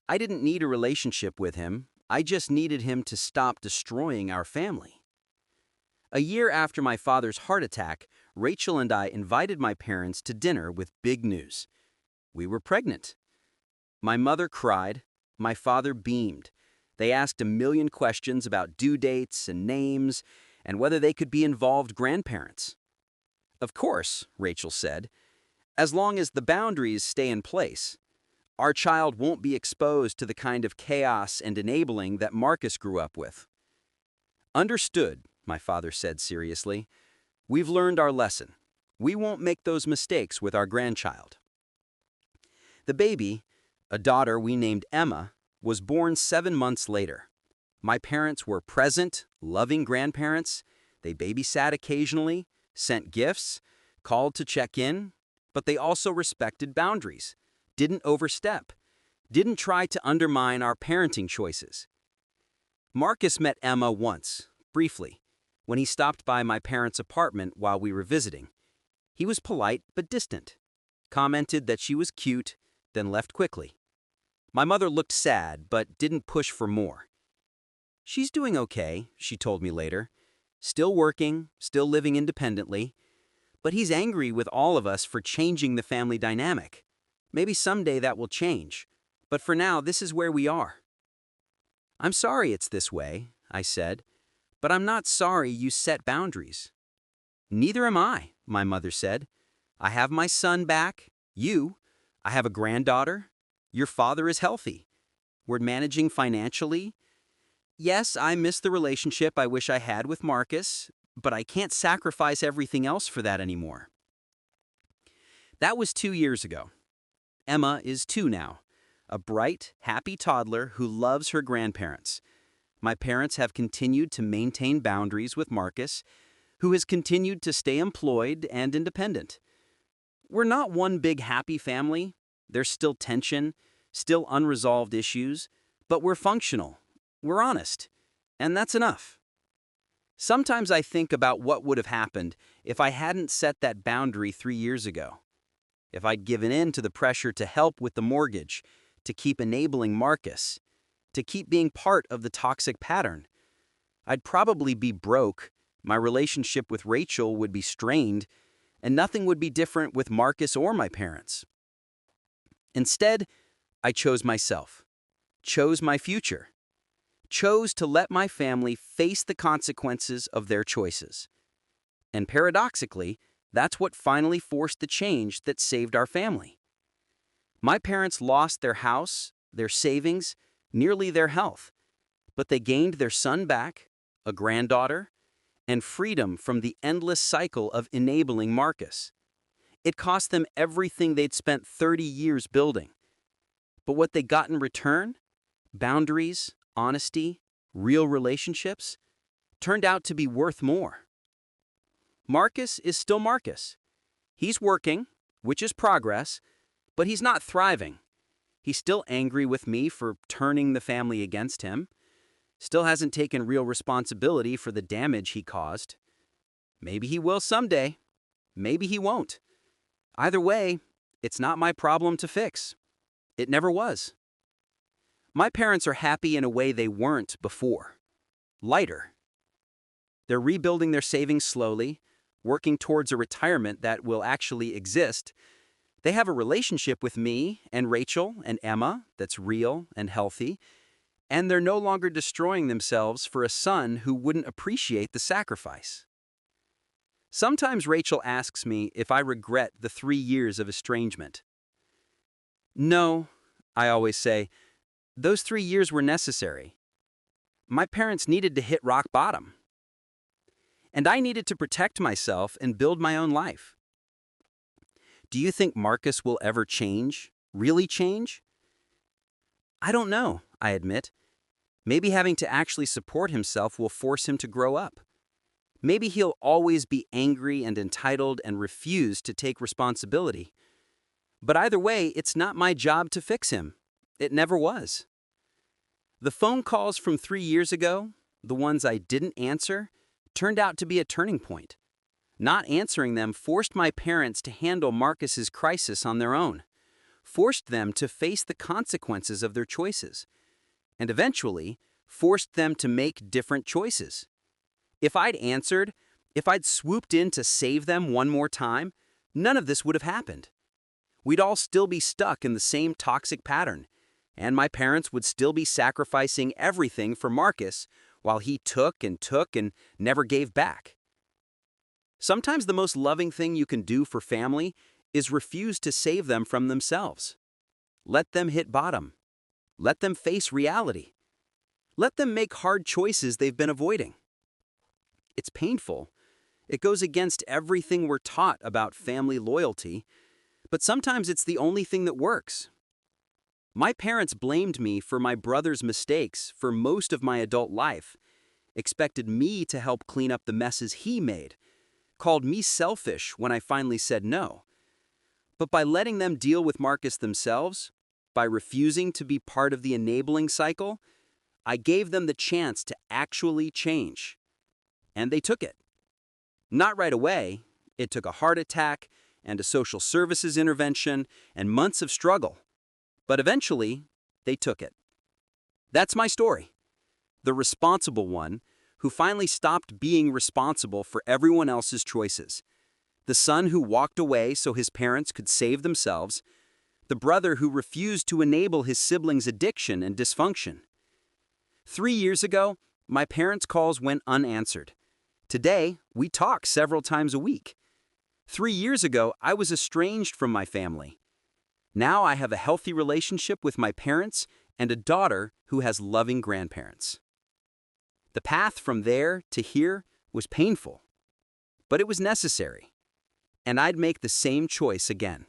I didn't need a relationship with him. I just needed him to stop destroying our family. A year after my father's heart attack, Rachel and I invited my parents to dinner with big news. We were pregnant. My mother cried. My father beamed. They asked a million questions about due dates and names and whether they could be involved grandparents. "Of course," Rachel said, "as long as the boundaries stay in place. Our child won't be exposed to the kind of chaos and enabling that Marcus grew up with." "Understood," my father said seriously. "We've learned our lesson. We won't make those mistakes with our grandchild." The baby, a daughter we named Emma, was born 7 months later. My parents were present, loving grandparents. They babysat occasionally, sent gifts, called to check in, but they also respected boundaries, didn't overstep, didn't try to undermine our parenting choices. Marcus met Emma once, briefly, when he stopped by my parents' apartment while we were visiting. He was polite but distant, commented that she was cute, then left quickly. My mother looked sad but didn't push for more. "She's doing okay," she told me later. "Still working, still living independently. But he's angry with all of us for changing the family dynamic. Maybe someday that will change, but for now this is where we are." "I'm sorry it's this way," I said, "but I'm not sorry you set boundaries." "Neither am I," my mother said. "I have my son back, you. I have a granddaughter. Your father is healthy. We're managing financially. Yes, I miss the relationship I wish I had with Marcus, but I can't sacrifice everything else for that anymore." That was 2 years ago. Emma is 2 now, a bright, happy toddler who loves her grandparents. My parents have continued to maintain boundaries with Marcus, who has continued to stay employed and independent. We're not one big happy family. There's still tension, still unresolved issues, but we're functional, we're honest, and that's enough. Sometimes I think about what would have happened if I hadn't set that boundary 3 years ago. If I'd given in to the pressure to help with the mortgage, to keep enabling Marcus, to keep being part of the toxic pattern, I'd probably be broke, my relationship with Rachel would be strained, and nothing would be different with Marcus or my parents. Instead, I chose myself. chose my future, chose to let my family face the consequences of their choices. And paradoxically, that's what finally forced the change that saved our family. My parents lost their house, their savings, nearly their health, but they gained their son back, a granddaughter, and freedom from the endless cycle of enabling Marcus. It cost them everything they'd spent 30 years building. But what they got in return, boundaries, honesty, real relationships, turned out to be worth more. Marcus is still Marcus. He's working, which is progress, but he's not thriving. He's still angry with me for turning the family against him, still hasn't taken real responsibility for the damage he caused. Maybe he will someday. Maybe he won't. Either way, it's not my problem to fix. It never was. My parents are happy in a way they weren't before. Lighter. They're rebuilding their savings slowly, working towards a retirement that will actually exist. They have a relationship with me and Rachel and Emma that's real and healthy, and they're no longer destroying themselves for a son who wouldn't appreciate the sacrifice. Sometimes Rachel asks me if I regret the 3 years of estrangement. No, I always say, those 3 years were necessary. My parents needed to hit rock bottom. And I needed to protect myself and build my own life. Do you think Marcus will ever change? Really change? I don't know, I admit. Maybe having to actually support himself will force him to grow up. Maybe he'll always be angry and entitled and refuse to take responsibility. But either way, it's not my job to fix him. It never was. The phone calls from 3 years ago, the ones I didn't answer, turned out to be a turning point. Not answering them forced my parents to handle Marcus's crisis on their own, forced them to face the consequences of their choices, and eventually forced them to make different choices. If I'd answered, if I'd swooped in to save them one more time, none of this would have happened. We'd all still be stuck in the same toxic pattern, and my parents would still be sacrificing everything for Marcus while he took and never gave back. Sometimes the most loving thing you can do for family is refuse to save them from themselves. Let them hit bottom. Let them face reality. Let them make hard choices they've been avoiding. It's painful. It goes against everything we're taught about family loyalty, but sometimes it's the only thing that works. My parents blamed me for my brother's mistakes for most of my adult life, expected me to help clean up the messes he made, called me selfish when I finally said no. But by letting them deal with Marcus themselves, by refusing to be part of the enabling cycle, I gave them the chance to actually change. And they took it. Not right away. It took a heart attack and a social services intervention and months of struggle. But eventually, they took it. That's my story. The responsible one, who finally stopped being responsible for everyone else's choices. The son who walked away so his parents could save themselves. The brother who refused to enable his siblings' addiction and dysfunction. 3 years ago, my parents' calls went unanswered. Today, we talk several times a week. 3 years ago, I was estranged from my family. Now I have a healthy relationship with my parents and a daughter who has loving grandparents. The path from there to here was painful, but it was necessary, and I'd make the same choice again.